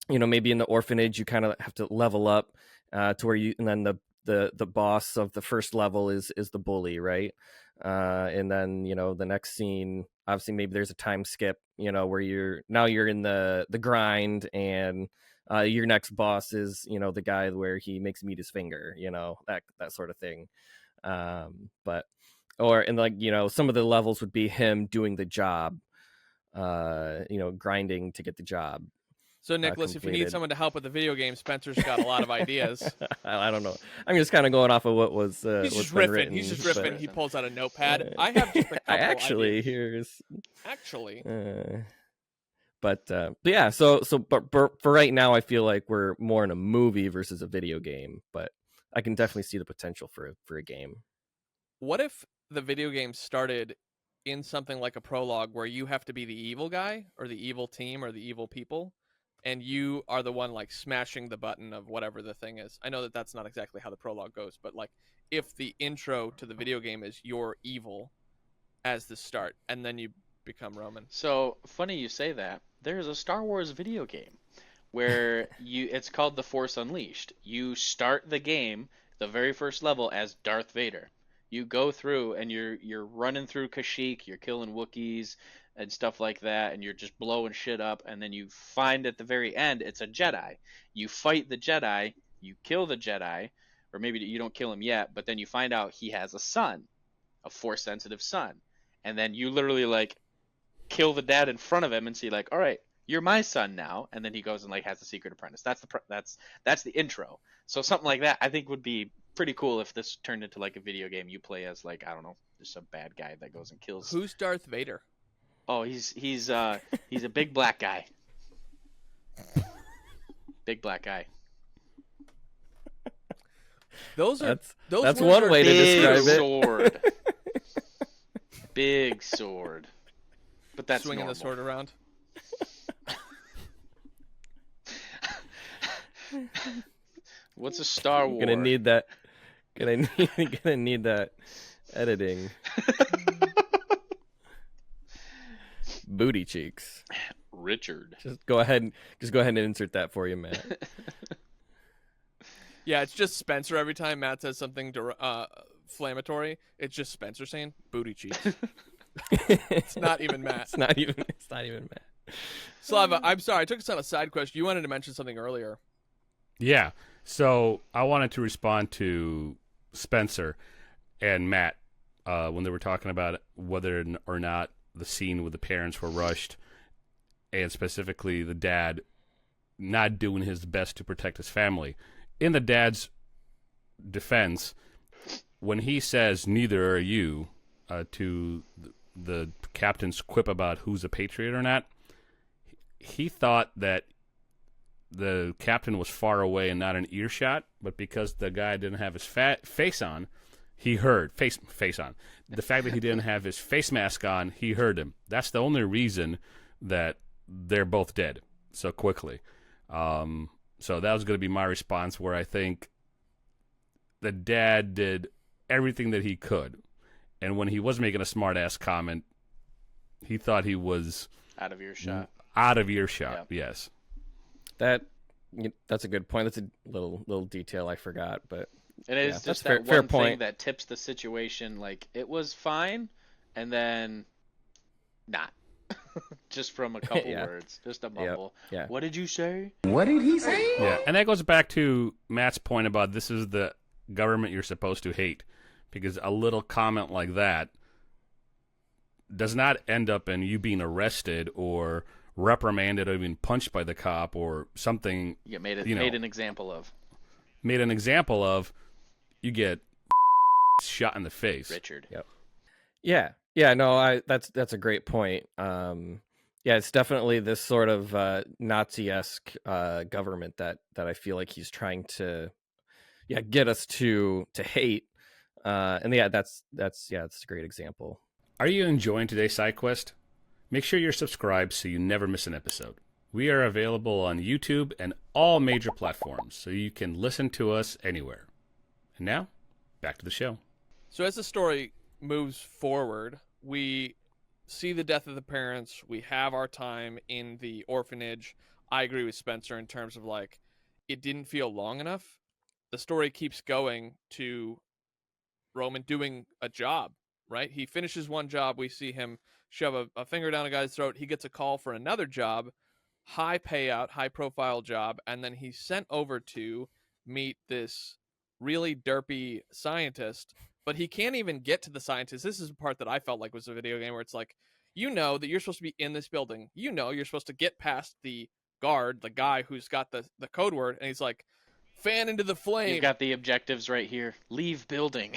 maybe in the orphanage you kind of have to level up to where you, and then the boss of the first level is the bully, right? And then the next scene, obviously maybe there's a time skip, where you're in the grind, and your next boss is the guy where he makes me eat his finger, that sort of thing. But or and like some of the levels would be him doing the job, grinding to get the job. So, Nicholas, if you need completed. someone to help with the video game, Spencer's got a lot of ideas. I don't know. I'm just kind of going off of what was. He's what's just been riffing. written, He's just but- riffing. He pulls out a notepad. I have just a couple I actually ideas. here's. Actually. But yeah. So but for right now, I feel like we're more in a movie versus a video game. But I can definitely see the potential for a game. What if the video game started in something like a prologue where you have to be the evil guy or the evil team or the evil people, and you are the one like smashing the button of whatever the thing is? I know that that's not exactly how the prologue goes, but like if the intro to the video game is you're evil as the start, and then you become Roman. So funny you say that. There's a Star Wars video game where it's called The Force Unleashed. You start the game, the very first level, as Darth Vader. You go through and you're running through Kashyyyk, you're killing Wookiees and stuff like that, and you're just blowing shit up, and then you find at the very end it's a Jedi. You fight the Jedi, you kill the Jedi, or maybe you don't kill him yet, but then you find out he has a son, a Force sensitive son. And then you literally like kill the dad in front of him and see like, all right, you're my son now, and then he goes and like has the secret apprentice. That's the intro. So something like that I think would be pretty cool if this turned into like a video game. You play as like, I don't know, just a bad guy that goes and kills. Who's Darth Vader? Oh, he's a big black guy. Big black guy. Those That's words one are way to Big describe it. sword. Big sword. But that's swinging normal. the sword around. What's a Star War? Gonna need that. Gonna need that editing. Booty cheeks. Richard. Just go ahead and insert that for you, Matt. Yeah, it's just Spencer every time Matt says something inflammatory. It's just Spencer saying booty cheeks. It's not even Matt. It's not even Matt. Slava, I'm sorry, I took us on a side quest. You wanted to mention something earlier. Yeah. So I wanted to respond to Spencer and Matt when they were talking about whether or not the scene with the parents were rushed, and specifically the dad not doing his best to protect his family. In the dad's defense, when he says neither are you to the captain's quip about who's a patriot or not, he thought that the captain was far away and not in earshot, but because the guy didn't have his face on, he heard face on. The fact that he didn't have his face mask on, he heard him. That's the only reason that they're both dead so quickly. So that was going to be my response, where I think the dad did everything that he could, and when he was making a smart-ass comment, he thought he was Out of earshot. Out of earshot, yeah. Yes. That's a good point. That's a little detail I forgot, but And it is that's just fair that one point. thing that tips the situation. Like, it was fine, and then not. Just from a couple Yeah. words. Just a mumble. Yeah. What did you say? Yeah, and that goes back to Matt's point about this is the government you're supposed to hate, because a little comment like that does not end up in you being arrested or reprimanded or even punched by the cop or something. You made an example of. Made an example of, you get shot in the face. Richard. Yep. Yeah, no, that's a great point. Yeah, it's definitely this sort of Nazi-esque government that I feel like he's trying to get us to hate. And yeah, that's a great example. Are you enjoying today's side quest? Make sure you're subscribed so you never miss an episode. We are available on YouTube and all major platforms, so you can listen to us anywhere. And now, back to the show. So as the story moves forward, we see the death of the parents. We have our time in the orphanage. I agree with Spencer in terms of like, it didn't feel long enough. The story keeps going to Roman doing a job, right? He finishes one job. We see him shove a finger down a guy's throat. He gets a call for another job, high payout, high profile job. And then he's sent over to meet this really derpy scientist, but he can't even get to the scientist. This is the part that I felt like was a video game where it's like, you know that you're supposed to be in this building. You know you're supposed to get past the guard, the guy who's got the code word, and he's like, "Fan into the flame." You've got the objectives right here. Leave building.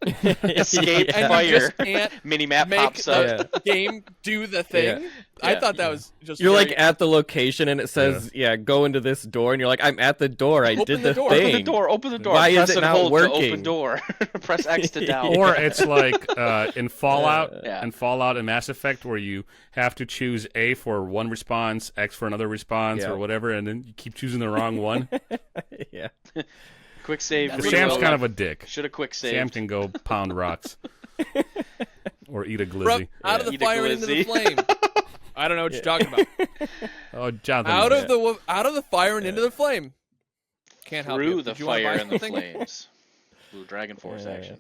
Escape And fire. you just can't Minimap make pops up. the game do the thing. Yeah. I Yeah. thought that was just You're very- like at the location and it says, go into this door, and you're like, I'm at the door. I Open did the the door. thing. Open the door. Open the door. Why is Press it and not hold to working? open door. Press X to down. Or it's like in Fallout, Yeah. and Mass Effect, where you have to choose A for one response, X for another response, Yeah. or whatever, and then you keep choosing the wrong one. Yeah. Quick save. That's Because what Sam's it kind of a dick. Should have quick saved. Sam can go pound rocks. Or eat a Bro, glizzy. out of the Eat a fire and into the glizzy. flame. I don't know what you're talking about. Oh, Jonathan. Out of the fire and into the flame. Can't help you. Through the Did you wanna fire buy and the something? flames. Blue Dragon Force Yeah. action.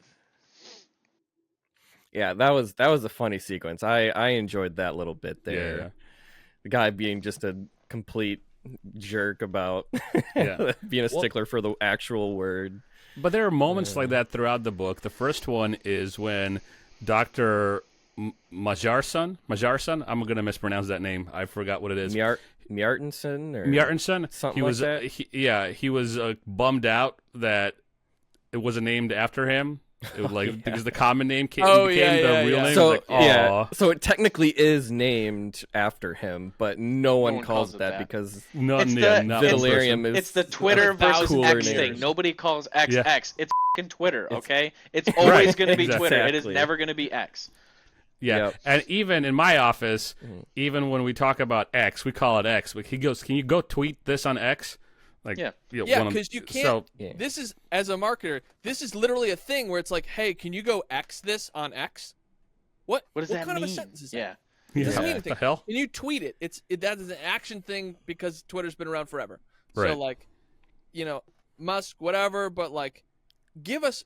Yeah, that was a funny sequence. I enjoyed that little bit there. Yeah. The guy being just a complete jerk about Yeah. being a stickler for the actual word. But there are moments like that throughout the book. The first one is when Dr. Majarson, I'm going to mispronounce that name. I forgot what it is. Mjartensen or Mjartensen. something He was, like that. he was bummed out that it wasn't named after him. It was like because the common name became the real name. So It was like, aw. so it technically is named after him, but no one calls it that because Not It's not the- one Vitalerium person. is It's the Twitter a versus cooler X name. thing. Nobody calls X Yeah. X. It's fucking Twitter, okay? It's always Right, going to be Twitter. It is exactly. never going to be X. Yeah, Yep. and even in my office, even when we talk about X, we call it X. Like, he goes, "Can you go tweet this on X?" Like, Yeah. Yeah, because you can't. So, Yeah. This is, as a marketer, this is literally a thing where it's like, hey, can you go X this on X? What? What does that kind mean? of a sentence is that? Yeah. It doesn't yeah. mean What anything. the hell? Can you tweet it? That is an action thing because Twitter's been around forever. Right. So like, Musk, whatever, but like, give us,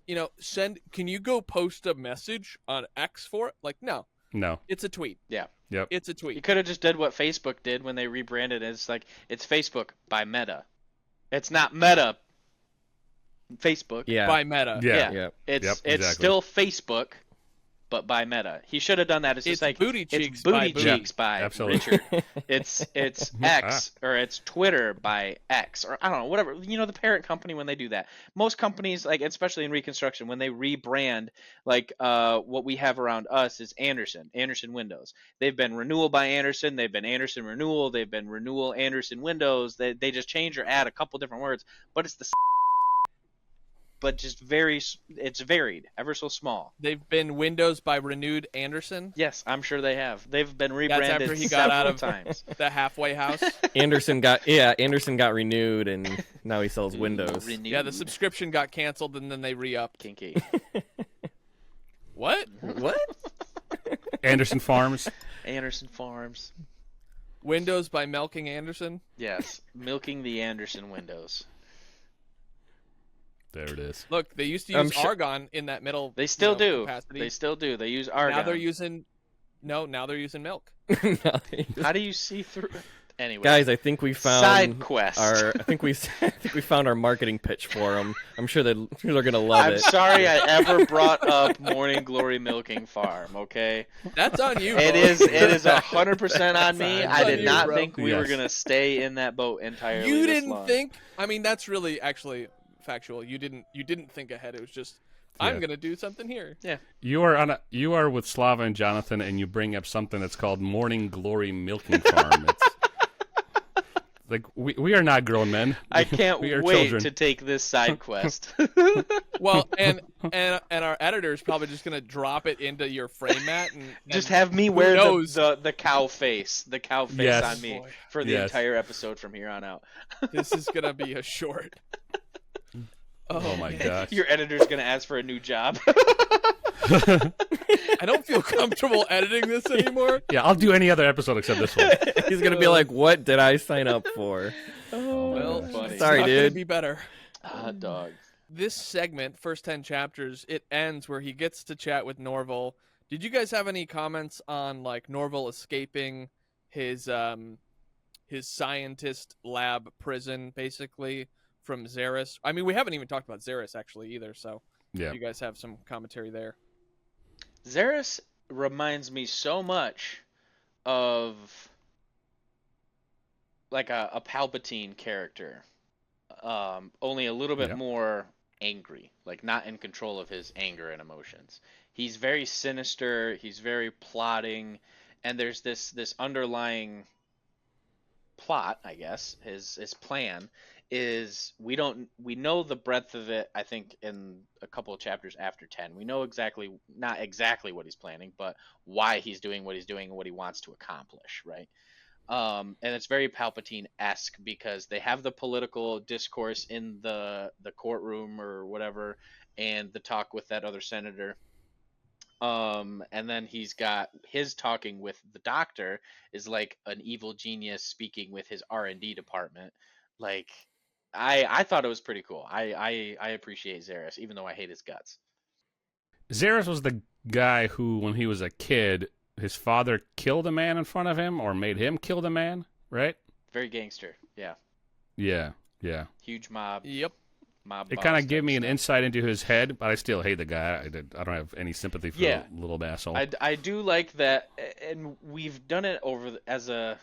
can you go post a message on X for it? Like, no, No. it's a tweet. Yeah. Yep. It's a You tweet. could have just did what Facebook did when they rebranded. It's like, it's Facebook by Meta. It's not Meta Facebook. yeah. By Meta. Yeah. Yeah. It's Yep, it's exactly. still Facebook, but by Meta. He should have done that. It's just It's like Booty it's Cheeks Booty by Booty. Cheeks by Absolutely. Richard. It's X or it's Twitter by X or I don't know, whatever. The parent company when they do that. Most companies, like especially in reconstruction, when they rebrand, like what we have around us is Anderson Windows. They've been Renewal by Anderson. They've been Anderson Renewal. They've been Renewal Anderson Windows. They just change or add a couple different words, but it's the but just it's varied, ever so small. They've been Windows by Renewed Anderson, Yes, I'm sure they have. They've been after rebranded he got out several of- times. the halfway house. Anderson got renewed and now he sells Windows. Renewed. Yeah, the subscription got canceled and then they re-upped. Kinky. What? What? Anderson Farms. Anderson Farms. Windows by Milking Anderson? Yes, milking the Anderson windows. There it is. Look, they used to I'm use sure- Argon in that middle. They still do. Capacity. They still do. They use argon. Now they're using. No, now they're using milk. How do you see through? Anyway, Guys, I think we found side quest. I think we found our marketing pitch for them. I'm sure they're gonna love I'm it. sorry I ever brought up Morning Glory Milking Farm. Okay, That's on you. it bro. is 100% on me. That's I on did you, not bro. think we were Yes. gonna stay in that boat entirely. You this didn't long. think. I mean, that's really actually factual. You didn't think ahead. It was just, I'm Yeah. gonna do something here. You are with Slava and Jonathan, and you bring up something that's called Morning Glory Milking Farm. It's like we are not grown men. I can't We are wait children. to take this side quest. Well, and our editor is probably just gonna drop it into your frame mat and Just and have me who wear knows? the cow face, Yes. on me Boy. for the Yes. entire episode from here on out. This is gonna be a short. Oh my gosh. Your editor's gonna ask for a new job. I don't feel comfortable editing this anymore. Yeah, I'll do any other episode except this one. He's gonna be like, "What did I sign up for?" Well, funny. it's Sorry, not gonna dude. be better. Dog. This segment, first 10 chapters, it ends where he gets to chat with Norville. Did you guys have any comments on like Norville escaping his scientist lab prison basically from Zerus? I mean, we haven't even talked about Zerus actually either, so Yeah. you guys have some commentary there. Zerus reminds me so much of like a Palpatine character, only a little bit Yeah. more angry, like not in control of his anger and emotions. He's very sinister. He's very plotting, and there's this underlying plot, I guess. His plan is we know the breadth of it. I think in a couple of chapters after 10, we know exactly, not exactly what he's planning, but why he's doing what he's doing and what he wants to accomplish, right? And it's very Palpatine-esque because they have the political discourse in the courtroom or whatever, and the talk with that other senator. And then he's got his talking with the doctor is like an evil genius speaking with his R&D department. Like, I thought it was pretty cool. I appreciate Zerus, even though I hate his guts. Zerus was the guy who, when he was a kid, his father killed a man in front of him or made him kill the man, right? Very gangster, yeah. Yeah, yeah. Huge mob. Yep. Mob. It boss kind of type gave me an stuff. insight into his head, but I still hate the guy. I don't have any sympathy for Yeah. the little asshole. I do like that, and we've done it as a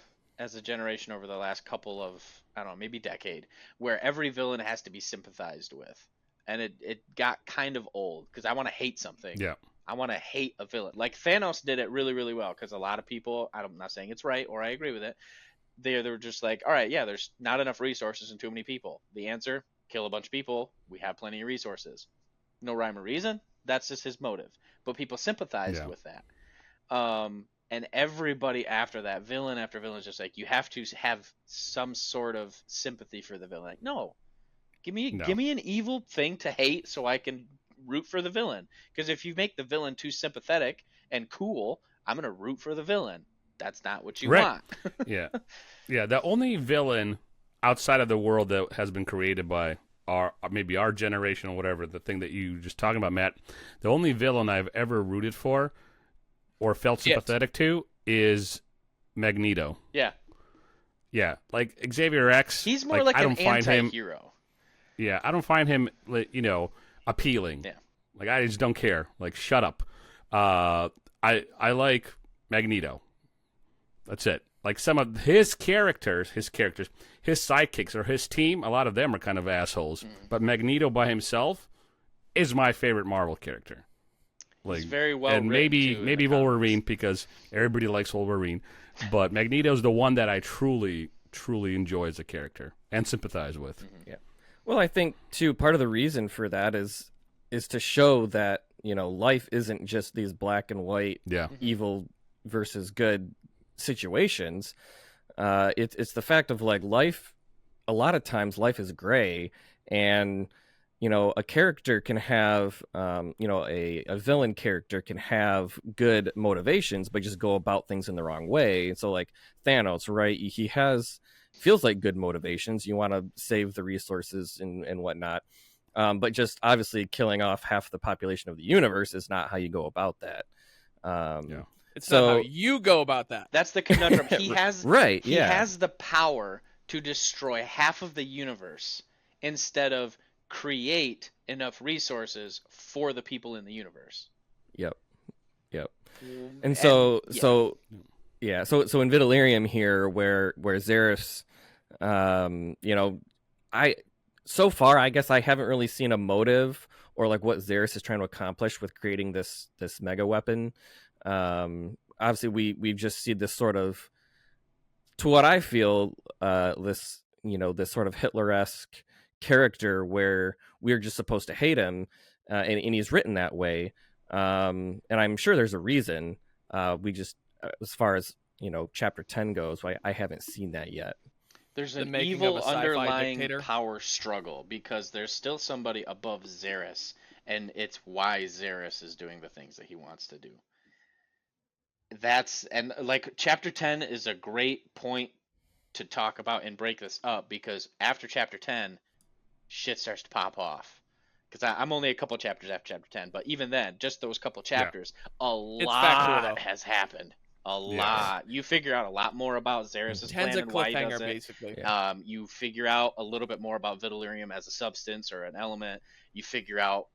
generation over the last couple of, I don't know, maybe decade, where every villain has to be sympathized with, and it got kind of old because I want to hate something. Yeah. I want to hate a villain. Like Thanos did it really, really well because a lot of people, I'm not saying it's right or I agree with it, they were just like, all right, yeah, there's not enough resources and too many people. The answer, kill a bunch of people. We have plenty of resources. No rhyme or reason. That's just his motive. But people sympathized with that. And everybody after that, villain after villain, is just like, you have to have some sort of sympathy for the villain. Like, no. Give me an evil thing to hate so I can root for the villain. Because if you make the villain too sympathetic and cool, I'm going to root for the villain. That's not what you want. Yeah. Yeah, the only villain outside of the world that has been created by maybe our generation or whatever, the thing that you just talking about, Matt, the only villain I've ever rooted for or felt sympathetic to is Magneto. Yeah. Yeah, like Xavier X. He's more like an anti-hero. Yeah, I don't find him, appealing. Yeah. Like, I just don't care. Like, shut up. I like Magneto. That's it. Like, some of his characters, his sidekicks or his team, a lot of them are kind of assholes. But Magneto by himself is my favorite Marvel character. Like, he's very well and written, maybe Wolverine, because everybody likes Wolverine. But Magneto's the one that I truly, truly enjoy as a character and sympathize with. Yeah. Well, I think too part of the reason for that is to show that, life isn't just these black and white, evil versus good situations. It's the fact of like life. A lot of times, life is gray, and a character can have, a villain character can have good motivations, but just go about things in the wrong way. And so, like Thanos, right? He feels like good motivations. You want to save the resources and whatnot. But just obviously killing off half the population of the universe is not how you go about that. It's not how you go about that. That's the conundrum. He has He has the power to destroy half of the universe instead of create enough resources for the people in the universe. Yep. And so in Vitalerium here, where Zerus, so far I guess I haven't really seen a motive or like what Zerus is trying to accomplish with creating this mega weapon. Obviously we've just seen this sort of, to what I feel, this sort of Hitler-esque character where we're just supposed to hate him, and he's written that way. And I'm sure there's a reason. We just, as far as chapter 10 goes, I haven't seen that yet. There's an evil underlying power struggle because there's still somebody above Zerus, and it's why Zerus is doing the things that he wants to do. And like chapter 10 is a great point to talk about and break this up, because after chapter 10, shit starts to pop off. Because I'm only a couple chapters after chapter 10, but even then, just those couple chapters, a lot has happened. A lot. You figure out a lot more about Zerus' plan and why he does it. Basically. You figure out a little bit more about Vitalerium as a substance or an element. You figure out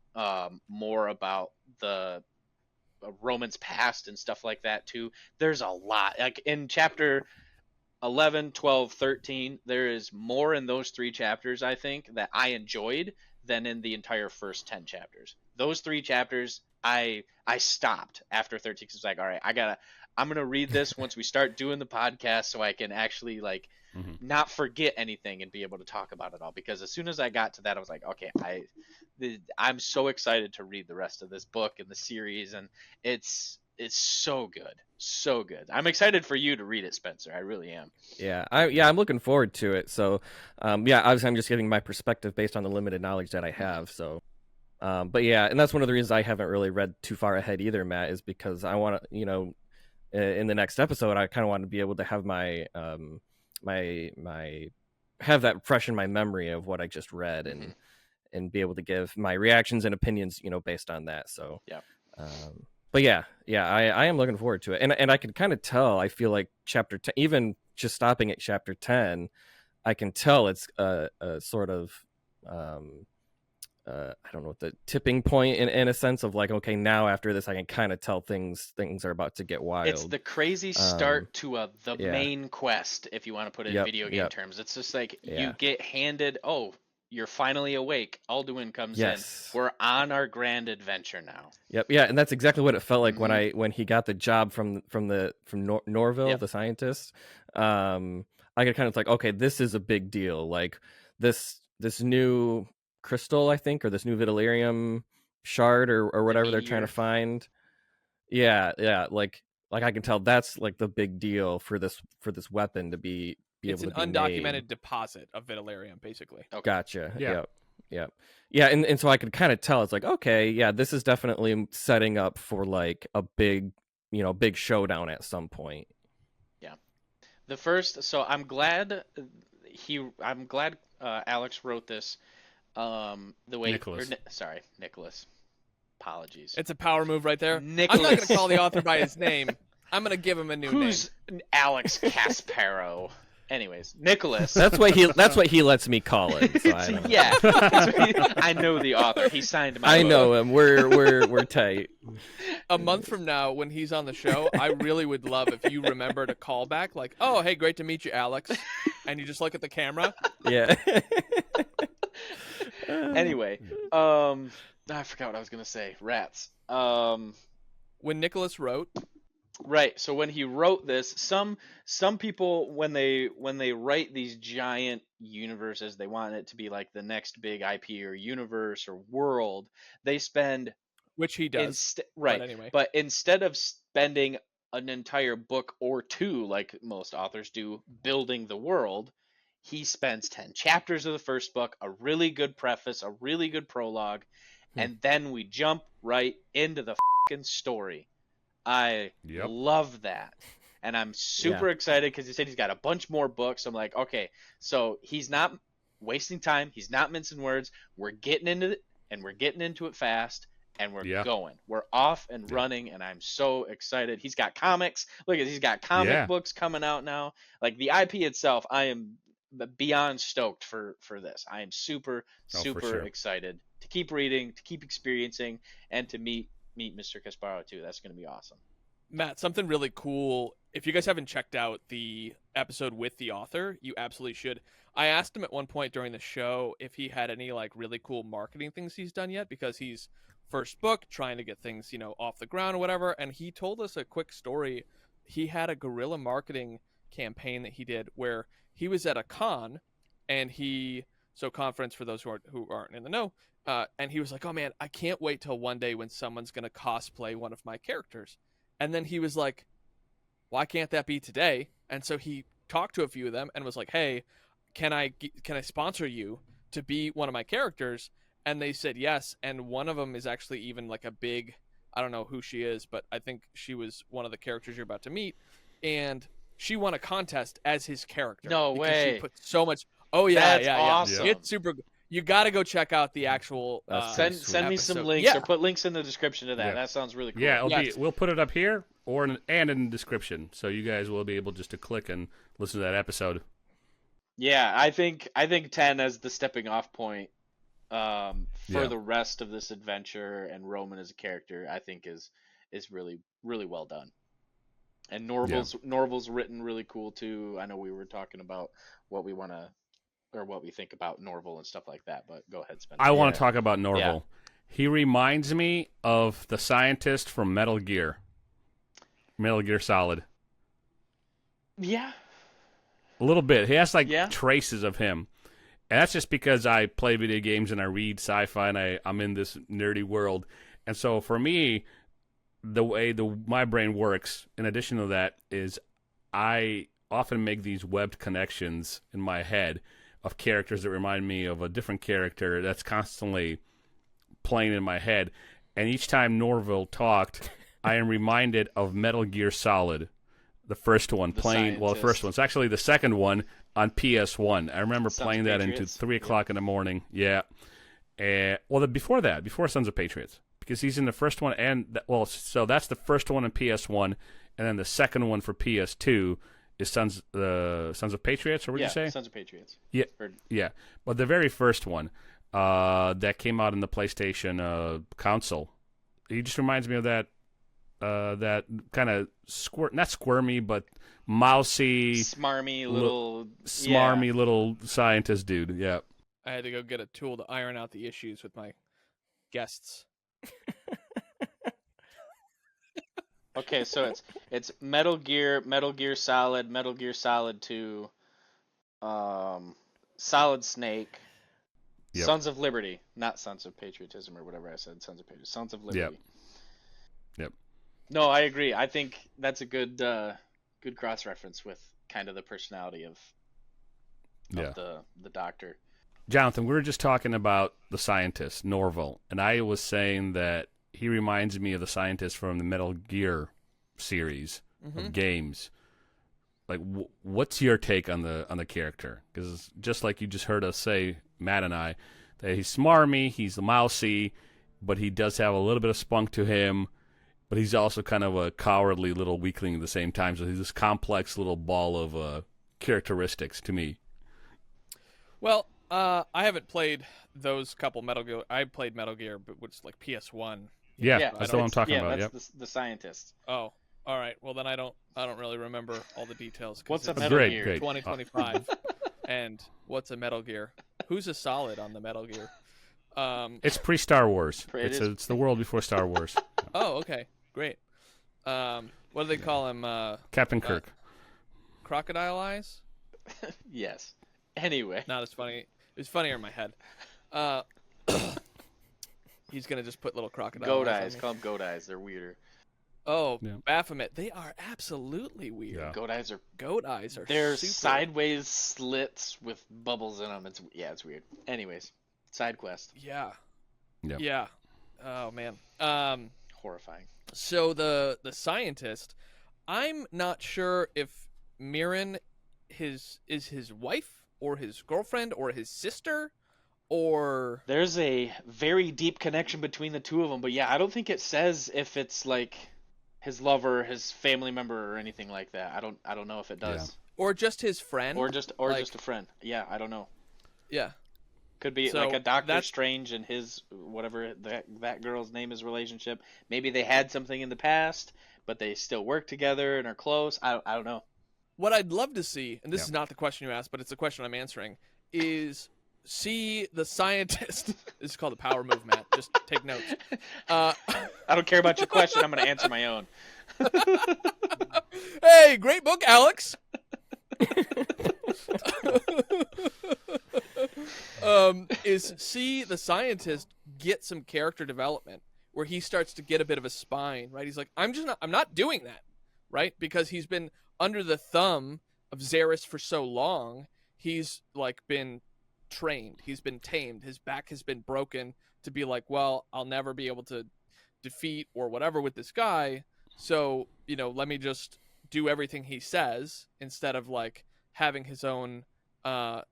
more about the Roman's past and stuff like that too. There's a lot. Like in chapter 11, 12, 13, there is more in those 3 chapters, I think, that I enjoyed than in the entire first 10 chapters. Those 3 chapters, I stopped after 13 because I was like, all right, I'm going to read this once we start doing the podcast so I can actually like not forget anything and be able to talk about it all. Because as soon as I got to that, I was like, okay, I'm so excited to read the rest of this book and the series, and it's so good, so good. I'm excited for you to read it, Spencer. I really am. Yeah, I'm looking forward to it. So, obviously I'm just giving my perspective based on the limited knowledge that I have. So, but yeah, and that's one of the reasons I haven't really read too far ahead either, Matt, is because I want to, in the next episode, I kind of want to be able to have my have that fresh in my memory of what I just read and be able to give my reactions and opinions, based on that. So, yeah. But yeah, I am looking forward to it, and I can kind of tell. I feel like chapter 10, even just stopping at chapter 10, I can tell it's a sort of I don't know what the tipping point in a sense of like, okay, now after this I can kind of tell things are about to get wild. It's the crazy start to the main quest, if you want to put it in video game terms. It's just like you get handed, you're finally awake. Alduin comes in. We're on our grand adventure now. Yep, yeah, and that's exactly what it felt like when he got the job from Norville, the scientist. I could kind of like, okay, this is a big deal. Like this new crystal, I think, or this new Vitalerium shard or whatever they're trying to find. Yeah, like I can tell that's like the big deal for this weapon to be it's able to be an undocumented made. Deposit of Vitalerium, basically. Okay. Gotcha. Yeah. Yep. Yeah, and so I could kind of tell it's like, okay, yeah, this is definitely setting up for like a big showdown at some point. Yeah. The first, so I'm glad Alex wrote this the way Nicholas. Apologies. It's a power move right there. Nicholas. I'm not going to call the author by his name. I'm going to give him a new name. Who's Alex Casbarro? Anyways, Nicholas. That's what he lets me call it. So I know the author. He signed my book. know him. We're tight. A month from now, when he's on the show, I really would love if you remember to call back, like, "Oh, hey, great to meet you, Alex," and you just look at the camera. Yeah. Anyway, I forgot what I was gonna say. Rats. When Nicholas wrote. Right. So when he wrote this, some people when they write these giant universes, they want it to be like the next big IP or universe or world. They spend, which he does. Right. But anyway. But instead of spending an entire book or 2 like most authors do building the world, he spends 10 chapters of the first book, a really good preface, a really good prologue, and then we jump right into the fucking story. I love that. And I'm super excited because he said he's got a bunch more books. I'm like, okay, so he's not wasting time. He's not mincing words. We're getting into it, and we're getting into it fast, and we're going. We're off and running, and I'm so excited. He's got comics. Look, he's got comic books coming out now. Like the IP itself, I am beyond stoked for this. I am super excited to keep reading, to keep experiencing, and to meet Mr. Casbarro too. That's going to be awesome. Matt, something really cool. If you guys haven't checked out the episode with the author, you absolutely should. I asked him at one point during the show if he had any like really cool marketing things he's done yet, because he's first book trying to get things, off the ground or whatever. And he told us a quick story. He had a guerrilla marketing campaign that he did where he was at a con, and conference for those who aren't in the know. And he was like, oh man, I can't wait till one day when someone's going to cosplay one of my characters. And then he was like, why can't that be today? And so he talked to a few of them and was like, hey, can I sponsor you to be one of my characters? And they said yes. And one of them is actually even like a big, I don't know who she is, but I think she was one of the characters you're about to meet. And she won a contest as his character. No way. She put so much. Oh yeah. That's awesome. It's super good. You got to go check out the actual. Send me some links or put links in the description to that. Yeah. That sounds really cool. Yeah, we'll put it up here and in the description, so you guys will be able just to click and listen to that episode. Yeah, I think 10 as the stepping off point for the rest of this adventure, and Roman as a character, I think is really, really well done. And Norville's written really cool too. I know we were talking about what we want to or what we think about Norville and stuff like that. But go ahead, Spencer. I want to talk about Norville. Yeah. He reminds me of the scientist from Metal Gear Solid. Yeah. A little bit. He has traces of him. And that's just because I play video games and I read sci-fi and I'm in this nerdy world. And so for me, the way my brain works, in addition to that, is I often make these webbed connections in my head of characters that remind me of a different character that's constantly playing in my head. And each time Norville talked, I am reminded of Metal Gear Solid, the first one, the first one. It's actually the second one on PS1. I remember playing that into 3 o'clock in the morning. Yeah. Before Sons of Patriots. Because he's in the first one, so that's the first one in PS1, and then the second one for PS2 is Sons of Patriots, or what did you say? Sons of Patriots. Yeah, yeah. But the very first one that came out in the PlayStation console, he just reminds me of that kind of not squirmy, but mousy, smarmy little scientist dude. Yeah. I had to go get a tool to iron out the issues with my guests. Okay, so it's Metal Gear Solid, Metal Gear Solid 2, Solid Snake, Sons of Liberty, not Sons of Patriotism or whatever I said, Sons of Patriotism, Sons of Liberty. Yep. No, I agree. I think that's a good cross reference with kind of the personality of the Doctor. Jonathan, we were just talking about the scientist, Norville, and I was saying that he reminds me of the scientist from the Metal Gear series of games. Like, what's your take on the character? Because just like you just heard us say, Matt and I, that he's smarmy, he's mousy, but he does have a little bit of spunk to him, but he's also kind of a cowardly little weakling at the same time, so he's this complex little ball of characteristics to me. Well, I haven't played those couple Metal Gear. I played Metal Gear, but which is like PS1. Yeah, that's what I'm talking about. Yeah, that's the scientist. Oh, all right. Well, then I don't really remember all the details. What's a Metal Gear? Great. 2025. And what's a Metal Gear? Who's a Solid on the Metal Gear? It's pre-Star Wars. It's the world before Star Wars. Oh, okay, great. What do they call him? Captain Kirk. Crocodile eyes? Yes. Anyway. Not as funny. It was funnier in my head. He's gonna just put little crocodile goat eyes. Call them goat eyes. They're weirder. Oh, yeah. Baphomet. They are absolutely weird. Yeah. Goat eyes are. They're super... sideways slits with bubbles in them. It's weird. Anyways, side quest. Yeah. Yep. Yeah. Oh man. Horrifying. So the scientist, I'm not sure if Mirren is his wife or his girlfriend or his sister. Or there's a very deep connection between the two of them, but yeah, I don't think it says if it's like his lover, his family member, or anything like that. I don't know if it does. Yeah. Or just his friend. Or just a friend. Yeah, I don't know. Yeah. Could be like a Doctor Strange and his whatever that girl's name is relationship. Maybe they had something in the past, but they still work together and are close. I don't know. What I'd love to see, and this is not the question you asked, but it's the question I'm answering, is see the scientist. This is called the power move, Matt. Just take notes. I don't care about your question. I'm going to answer my own. Hey, great book, Alex. Is see the scientist get some character development where he starts to get a bit of a spine, right? He's like, I'm not doing that, right? Because he's been under the thumb of Zerus for so long. He's like been trained, he's been tamed, his back has been broken to be like, well, I'll never be able to defeat or whatever with this guy, so let me just do everything he says instead of like having his own thoughts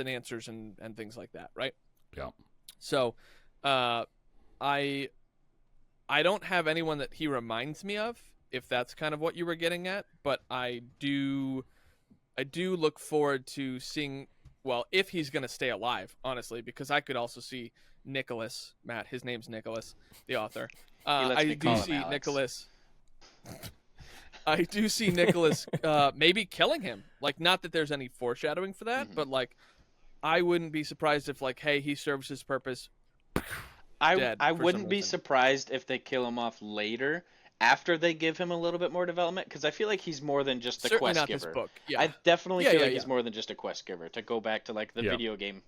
and answers and things like that, right? Yeah. So I don't have anyone that he reminds me of, if that's kind of what you were getting at, but I do look forward to seeing, well, if he's going to stay alive, honestly, because I could also see Nicholas, Matt, his name's Nicholas, the author. lets I me do call him see Alex. Nicholas. I do see Nicholas maybe killing him. Like, not that there's any foreshadowing for that, but like, I wouldn't be surprised if like, hey, he serves his purpose. Dead I for some wouldn't be reason. surprised if they kill him off later after they give him a little bit more development, because I feel like he's more than just the Certainly quest not giver. this book. Yeah. I definitely Yeah, feel yeah, like he's yeah. more than just a quest giver, to go back to like the Yeah. video game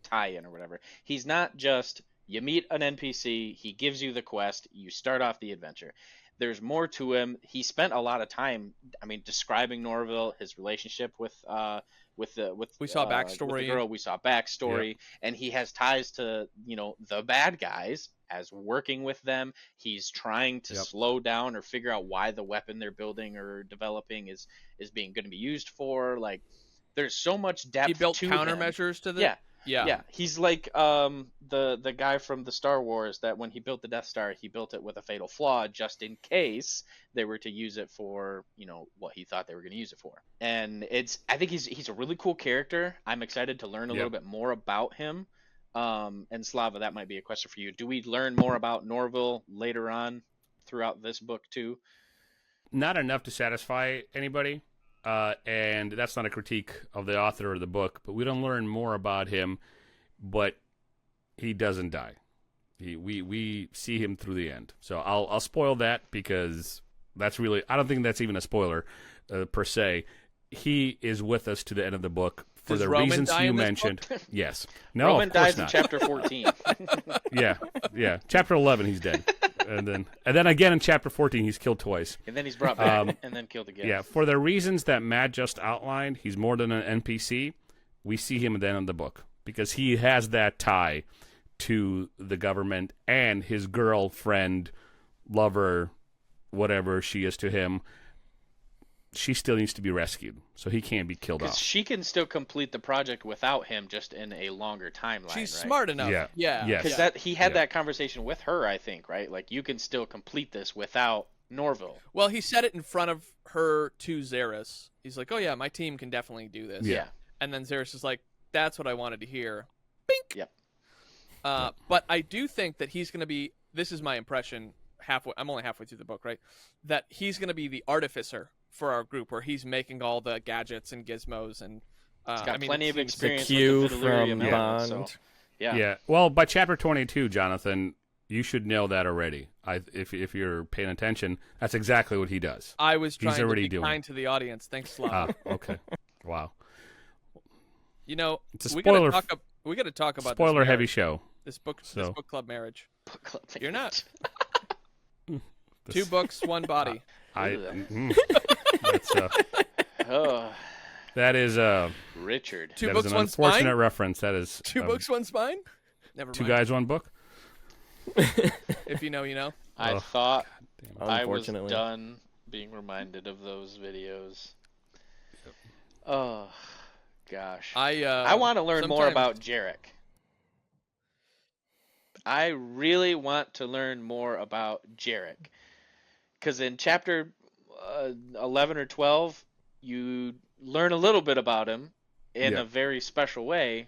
tie-in or whatever. He's not just, you meet an NPC, he gives you the quest, you start off the adventure. There's more to him. He spent a lot of time, I mean, describing Norville, his relationship with We saw with backstory. the girl. We saw backstory, and he has ties to, you know, the bad guys, as working with them. He's trying to Yep. slow down or figure out why the weapon they're building or developing is being going to be used for. Like, there's so much depth He built to him. countermeasures to the. Yeah. Yeah. Yeah, he's like the guy from the Star Wars that when he built the Death Star, he built it with a fatal flaw just in case they were to use it for, you know, what he thought they were going to use it for. And I think he's a really cool character. I'm excited to learn a little bit more about him. And Slava, that might be a question for you. Do we learn more about Norville later on throughout this book too? Not enough to satisfy anybody. And that's not a critique of the author or the book, but we don't learn more about him, but he doesn't die. We see him through the end. So I'll spoil that because that's really, I don't think that's even a spoiler per se. He is with us to the end of the book for Does the Roman reasons die you in this mentioned. book? Yes. No, Roman of course dies in not. chapter 14. Yeah. Chapter 11, he's dead. And then again in chapter 14, he's killed twice. And then he's brought back and then killed again. Yeah, for the reasons that Matt just outlined, he's more than an NPC. We see him at the end of the book because he has that tie to the government and his girlfriend, lover, whatever she is to him. She still needs to be rescued, so he can't be killed Because off. she can still complete the project without him, just in a longer timeline. She's right? smart enough. Yeah. Yeah. Yes. Because Yeah. that he had Yeah. that conversation with her, I think, right? Like, you can still complete this without Norville. Well, he said it in front of her to Zerus. He's like, "Oh yeah, my team can definitely do this." Yeah. And then Zerus is like, "That's what I wanted to hear." Bink. Yep. But I do think that he's going to be. This is my impression. I'm only halfway through the book, right? That he's going to be the artificer for our group, where he's making all the gadgets and gizmos, and He's got I mean, plenty it of seems- experience Q with the Vitalerium from element, so Bond. yeah. Yeah. Well, by chapter 22, Jonathan, you should know that already. If you're paying attention, that's exactly what he does. I was He's trying to already be doing kind to the audience. Thanks, Slav. Okay. Wow. You know, It's a we got spoiler. to talk about Spoiler this heavy marriage, show. This book So- book club marriage. Book club You're not. marriage. Two books, one body. That's Oh, that is Richard. Two that books, is an one unfortunate spine. reference. That is Two books, one spine. Never two mind. guys, one book. If you know, you know. I Ugh, thought I was Unfortunately. done being reminded of those videos. Oh, gosh. I want to learn more sometimes- about Jarek. I really want to learn more about Jarek. Because in chapter 11 or 12, you learn a little bit about him in Yeah. a very special way,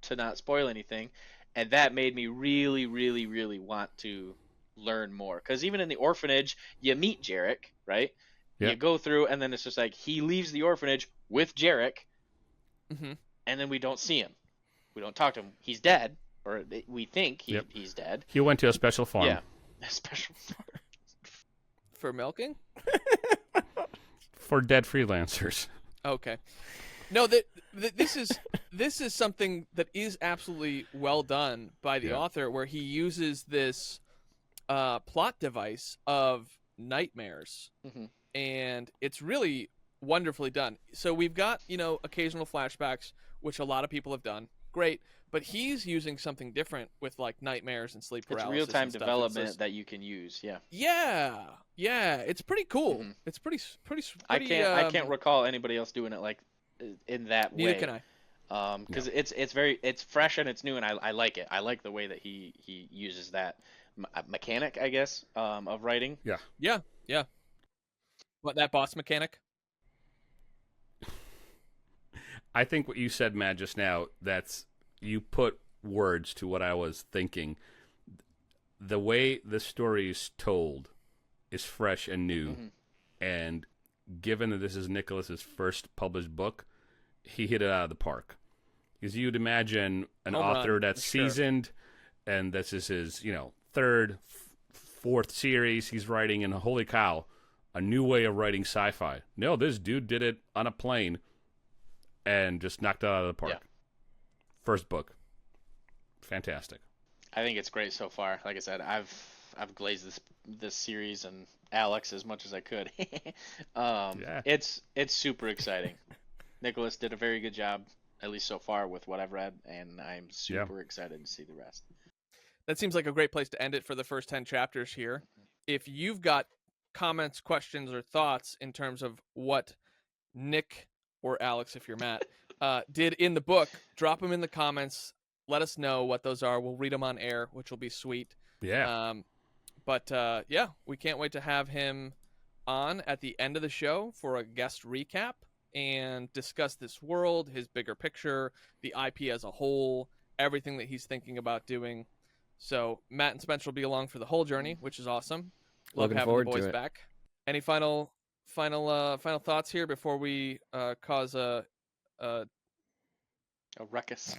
to not spoil anything. And that made me really, really, really want to learn more. Because even in the orphanage, you meet Jarek, right? Yeah. You go through, and then it's just like he leaves the orphanage with Jarek, Mhm. and then we don't see him. We don't talk to him. He's dead, or we think Yep. he's dead. He went to a special farm. Yeah, special. For milking? For dead freelancers. Okay. No, this is something that is absolutely well done by the Yeah. author, where he uses this plot device of nightmares, Mhm. and it's really wonderfully done. So we've got, occasional flashbacks, which a lot of people have done. Great. But he's using something different with like nightmares and sleep It's paralysis. real-time and stuff. It's development just- that you can use. Yeah, yeah, it's pretty cool. Mhm. It's pretty. I can't recall anybody else doing it like in that Neither way. can I. Because it's fresh and it's new, and I like it. I like the way that he uses that mechanic, I guess, of writing. Yeah. What, that boss mechanic? I think what you said, Matt, just now, that's you put words to what I was thinking. The way this story is told is fresh and new, and given that this is Nicholas's first published book, he hit it out of the park. Because you'd imagine an author that's seasoned, and this is his, third, fourth series he's writing, and holy cow, a new way of writing sci-fi. No, this dude did it on a plane and just knocked it out of the park. Yeah. First book. Fantastic. I think it's great so far. Like I said, I've glazed this series and Alex as much as I could. It's super exciting. Nicholas did a very good job, at least so far, with what I've read, and I'm super excited to see the rest. That seems like a great place to end it for the first 10 chapters here. If you've got comments, questions, or thoughts in terms of what Nick, or Alex if you're Matt, did in the book, drop them in the comments. Let us know what those are. We'll read them on air, which will be sweet. Yeah. We can't wait to have him on at the end of the show for a guest recap and discuss this world, his bigger picture, the IP as a whole, everything that he's thinking about doing. So Matt and Spencer will be along for the whole journey, which is awesome. Love Looking having forward the to boys it. back. Any final thoughts here before we cause a ruckus.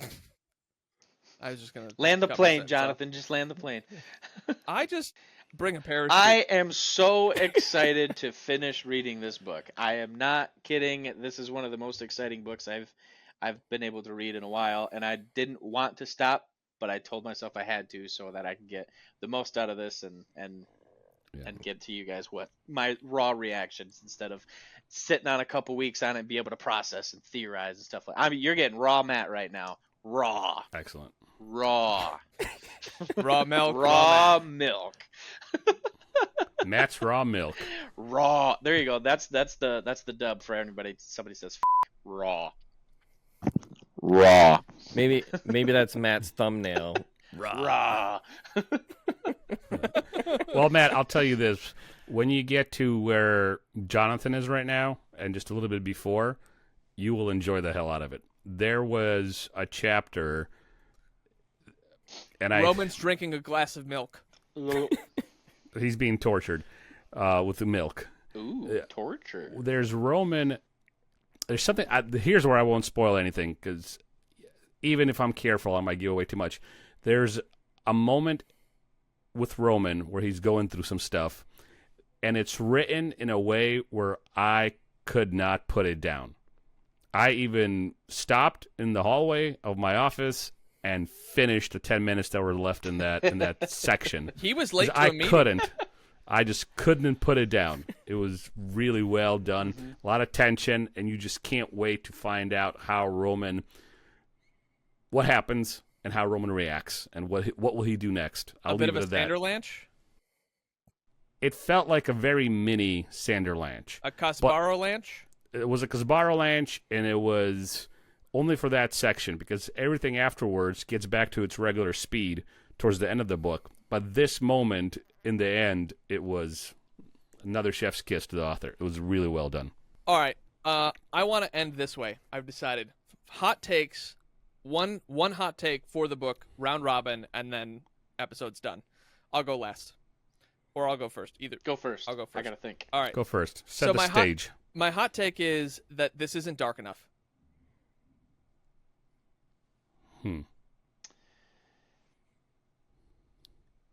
I was just gonna Land the cut plane, myself. Jonathan. Just land the plane. I just bring a parachute. I am so excited to finish reading this book. I am not kidding. This is one of the most exciting books I've been able to read in a while, and I didn't want to stop, but I told myself I had to so that I can get the most out of this and get to you guys what my raw reactions instead of sitting on a couple weeks on it and be able to process and theorize and stuff like. I mean, you're getting raw Matt right now. Raw. Excellent. Raw. Raw milk. Raw milk. Matt's raw milk. Raw. There you go. That's the dub for everybody. Somebody says raw. Raw. Maybe that's Matt's thumbnail. Raw. Well, Matt, I'll tell you this. When you get to where Jonathan is right now, and just a little bit before, you will enjoy the hell out of it. There was a chapter, and Roman's drinking a glass of milk. he's being tortured with the milk. Ooh, torture. There's Roman. There's something. Here's where I won't spoil anything, because even if I'm careful, I might give away too much. There's a moment with Roman where he's going through some stuff, and it's written in a way where I could not put it down. I even stopped in the hallway of my office and finished the 10 minutes that were left in that section. He was late to I a meeting. couldn't. I just couldn't put it down. It was really well done. A lot of tension, and you just can't wait to find out what happens and how Roman reacts and what will he do next. I'll a bit leave of it a at that. Sanderlanche? It felt like a very mini Sanderlanche. A Casbarro Lanche? It was a Casbarro Lanche, and it was only for that section, because everything afterwards gets back to its regular speed towards the end of the book. But this moment, in the end, it was another chef's kiss to the author. It was really well done. All right. I want to end this way. I've decided. Hot takes. One hot take for the book, round robin, and then episode's done. I'll go last. Or I'll go first. Either. Go first. I'll go first. I gotta think. All right. Go first. Set the stage. My hot take is that this isn't dark enough. I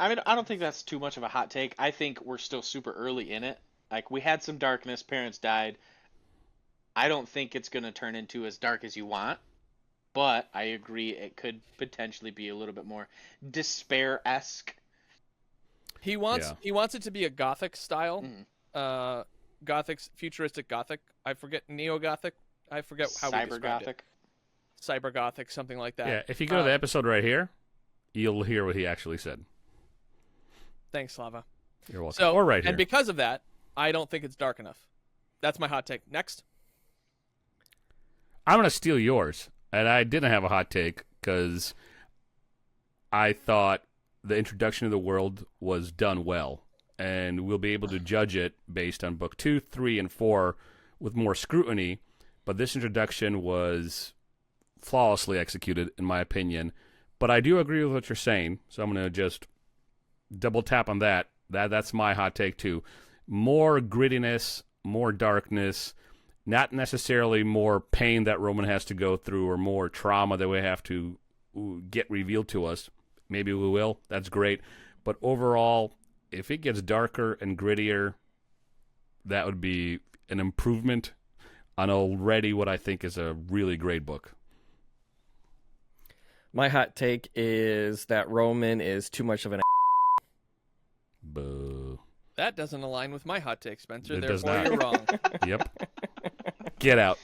mean, I don't think that's too much of a hot take. I think we're still super early in it. Like, we had some darkness, parents died. I don't think it's going to turn into as dark as you want, but I agree it could potentially be a little bit more despair-esque. He wants it to be a gothic style. Gothic, futuristic gothic. I forget, neo-gothic. I forget how we described it. Cyber-gothic, something like that. Yeah, if you go to the episode right here, you'll hear what he actually said. Thanks, Slava. You're welcome. So, or right here. And because of that, I don't think it's dark enough. That's my hot take. Next. I'm going to steal yours. And I didn't have a hot take because I thought the introduction of the world was done well. And we'll be able to judge it based on book 2, 3, and 4 with more scrutiny. But this introduction was flawlessly executed, in my opinion. But I do agree with what you're saying, so I'm going to just double tap on that. That's my hot take too. More grittiness, more darkness, not necessarily more pain that Roman has to go through or more trauma that we have to get revealed to us. Maybe we will. That's great. But overall, if it gets darker and grittier, that would be an improvement on already what I think is a really great book. My hot take is that Roman is too much of an. Boo. That doesn't align with my hot take, Spencer. It does Therefore, not. you're wrong. Yep. Get out.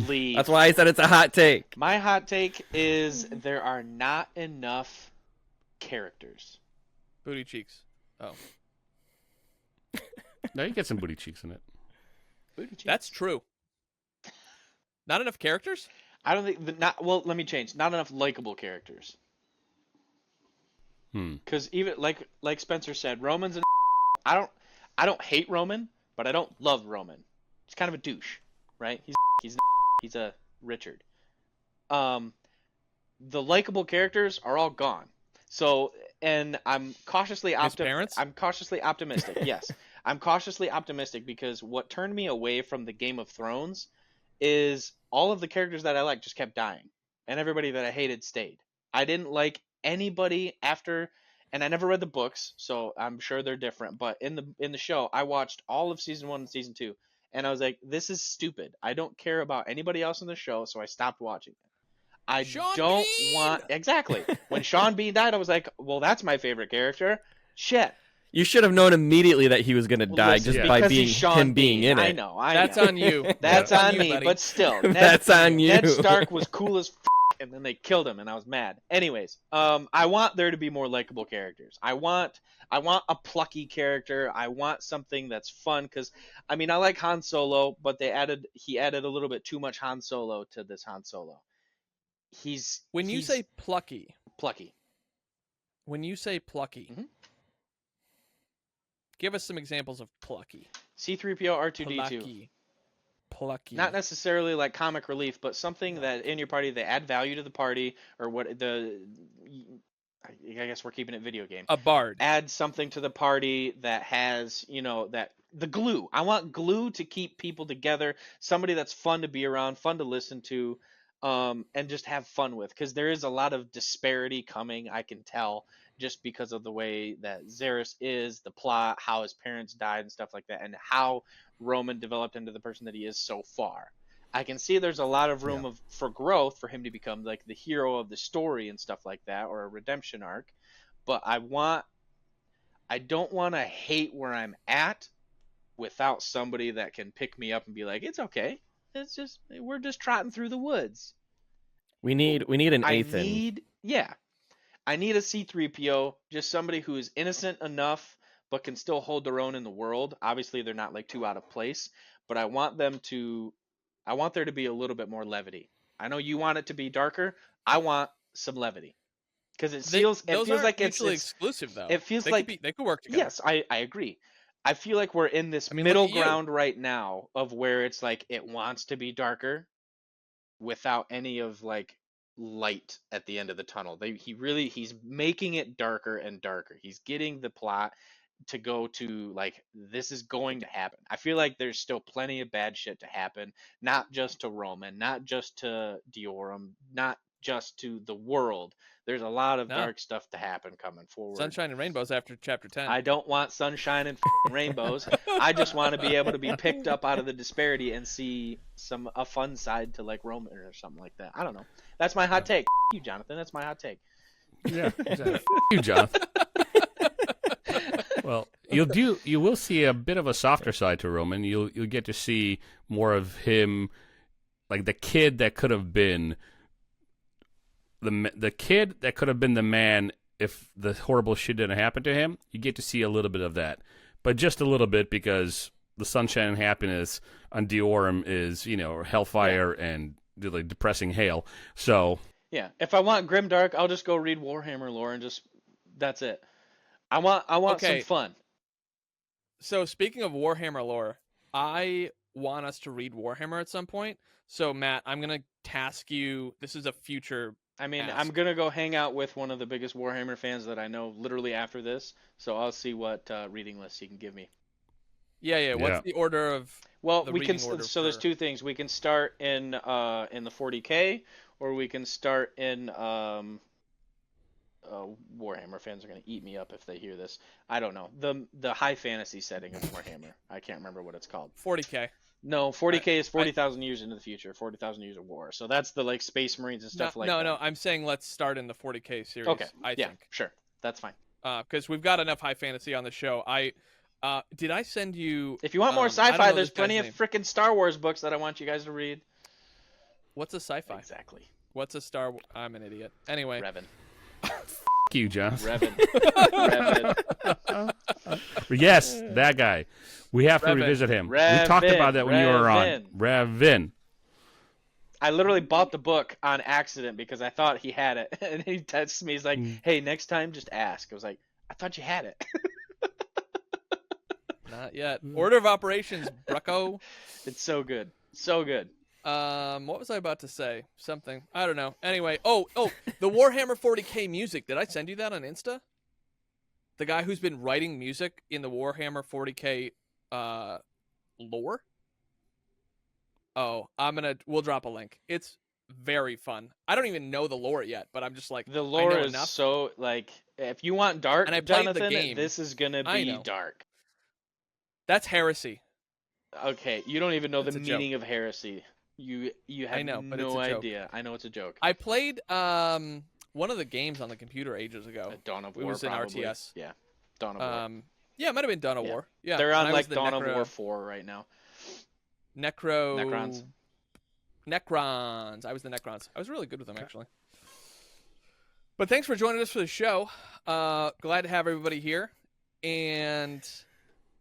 Leave. That's why I said it's a hot take. My hot take is there are not enough characters. Booty cheeks. Oh, No, you get some booty cheeks in it. Booty cheeks. that's true. Not enough characters? I don't think well. Let me change. Not enough likable characters. Because even like Spencer said, Roman's I don't hate Roman, but I don't love Roman. He's kind of a douche, right? He's a Richard. The likable characters are all gone. So, and I'm cautiously optimistic. Yes, I'm cautiously optimistic because what turned me away from the Game of Thrones is all of the characters that I liked just kept dying, and everybody that I hated stayed. I didn't like anybody after, and I never read the books, so I'm sure they're different. But in the show, I watched all of season 1 and season 2, and I was like, this is stupid. I don't care about anybody else in the show, so I stopped watching it. I Sean don't Bean! want exactly. When Sean Bean died, I was like, well, that's my favorite character. Shit. You should have known immediately that he was going to die Listen, just by because being he's Sean him being Bean. in it. I know. That's on you. That's on you, me, buddy. but still. That's on you. Ned Stark was cool as and then they killed him, and I was mad. Anyways, I want there to be more likable characters. I want a plucky character. I want something that's fun, because, I mean, I like Han Solo, but he added a little bit too much Han Solo to this Han Solo. When you say plucky, plucky. When you say plucky, Mhm. give us some examples of plucky. C-3PO, R2-D2. Plucky. Not necessarily like comic relief, but something that in your party they add value to the party, or I guess we're keeping it video game. A bard. Add something to the party that has, that the glue. I want glue to keep people together. Somebody that's fun to be around, fun to listen to, and just have fun with. Because there is a lot of disparity coming, I can tell, just because of the way that Zerus is, the plot, how his parents died and stuff like that, and how Roman developed into the person that he is so far. I can see there's a lot of room for growth for him to become like the hero of the story and stuff like that, or a redemption arc. But I don't want to hate where I'm at without somebody that can pick me up and be like, it's okay. We're just trotting through the woods. We need an Ethan. I need a C-3PO, just somebody who is innocent enough but can still hold their own in the world. Obviously, they're not like too out of place, but I want there to be a little bit more levity. I know you want it to be darker. I want some levity, because it feels like it's exclusive though. It feels they like they could work together. Yes, I agree. I feel like we're in this look middle at you. ground right now of where it's like it wants to be darker without any of like light at the end of the tunnel. He's making it darker and darker. He's getting the plot to go to like, this is going to happen. I feel like there's still plenty of bad shit to happen, not just to Roman, not just to Diorum, not just to the world. There's a lot of dark stuff to happen coming forward. Sunshine and rainbows after chapter 10. I don't want sunshine and rainbows. I just want to be able to be picked up out of the disparity and see a fun side to like Roman or something like that. I don't know. That's my hot take. You, Jonathan. That's my hot take. Yeah, exactly. You, Jonathan. Well, you will see a bit of a softer side to Roman. You'll get to see more of him, like the kid that could have been the kid that could have been the man if the horrible shit didn't happen to him. You get to see a little bit of that, but just a little bit, because the sunshine and happiness on Diorum is hellfire and like depressing hail. So yeah, if I want grimdark, I'll just go read Warhammer lore and that's it. I want some fun. So speaking of Warhammer lore, I want us to read Warhammer at some point. So Matt, I'm gonna task you. This is a future I mean, ask. I'm gonna go hang out with one of the biggest Warhammer fans that I know. Literally after this, so I'll see what reading lists he can give me. Yeah. What's the order of? Well, the we can. reading order So there's for- two things. We can start in the 40K, or we can start in Warhammer fans are gonna eat me up if they hear this. I don't know the high fantasy setting of Warhammer. I can't remember what it's called. 40K. No, 40K is 40,000 years into the future, 40,000 years of war. So that's the like Space Marines and stuff like that. No. I'm saying let's start in the 40K series. Okay. I yeah, think. sure. That's fine. Because we've got enough high fantasy on the show. Did I send you? If you want more I don't sci-fi, know there's this plenty guy's of name. freaking Star Wars books that I want you guys to read. What's a sci-fi? Exactly. What's a Star? I'm an idiot. Anyway. Revan. F you, John. Revan. Revan. Yes, that guy. We have to Revan. revisit him. We Revan. talked about that when you were on. Revan. Revan. I literally bought the book on accident because I thought he had it, and he texts me. He's like, "Hey, next time just ask." I was like, "I thought you had it." Not yet. Order of operations, Brucko. It's so good, so good. What was I about to say? Something. I don't know. Anyway, oh, the Warhammer 40K music. Did I send you that on Insta? The guy who's been writing music in the Warhammer 40K lore? Oh, we'll drop a link. It's very fun. I don't even know the lore yet, but I'm just like, The I lore know is enough. so like, if you want dark, And I played the Jonathan, game. this is gonna I be know. dark. That's heresy. Okay, you don't even know It's the a joke. meaning of heresy. You have I know, but it's no a joke. idea. I know it's a joke. I played one of the games on the computer ages ago. Dawn of It War was in probably. RTS. Yeah, Dawn of War. Yeah, it might have been Dawn of Yeah. War. Yeah, They're and on I was like the Dawn of War 4 right now. Necrons. Necrons. I was the Necrons. I was really good with them, actually. But thanks for joining us for the show. Glad to have everybody here. And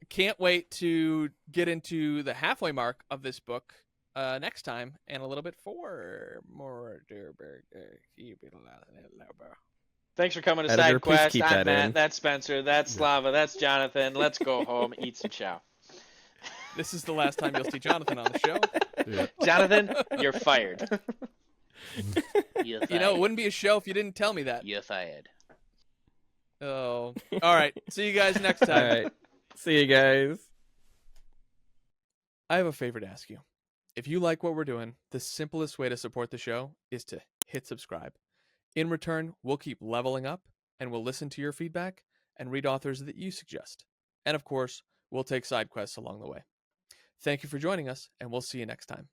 can't wait to get into the halfway mark of this book next time and a little bit for more. Thanks for coming to Editor, Side please Quest. keep I'm that Matt. in. That's Spencer. That's Slava. That's Jonathan. Let's go home, eat some chow. This is the last time you'll see Jonathan on the show. Yeah. Jonathan, you're fired. You know, it wouldn't be a show if you didn't tell me that. You're fired. Oh. All right. See you guys next time. All right. See you guys. I have a favor to ask you. If you like what we're doing, the simplest way to support the show is to hit subscribe. In return, we'll keep leveling up, and we'll listen to your feedback and read authors that you suggest. And of course, we'll take side quests along the way. Thank you for joining us, and we'll see you next time.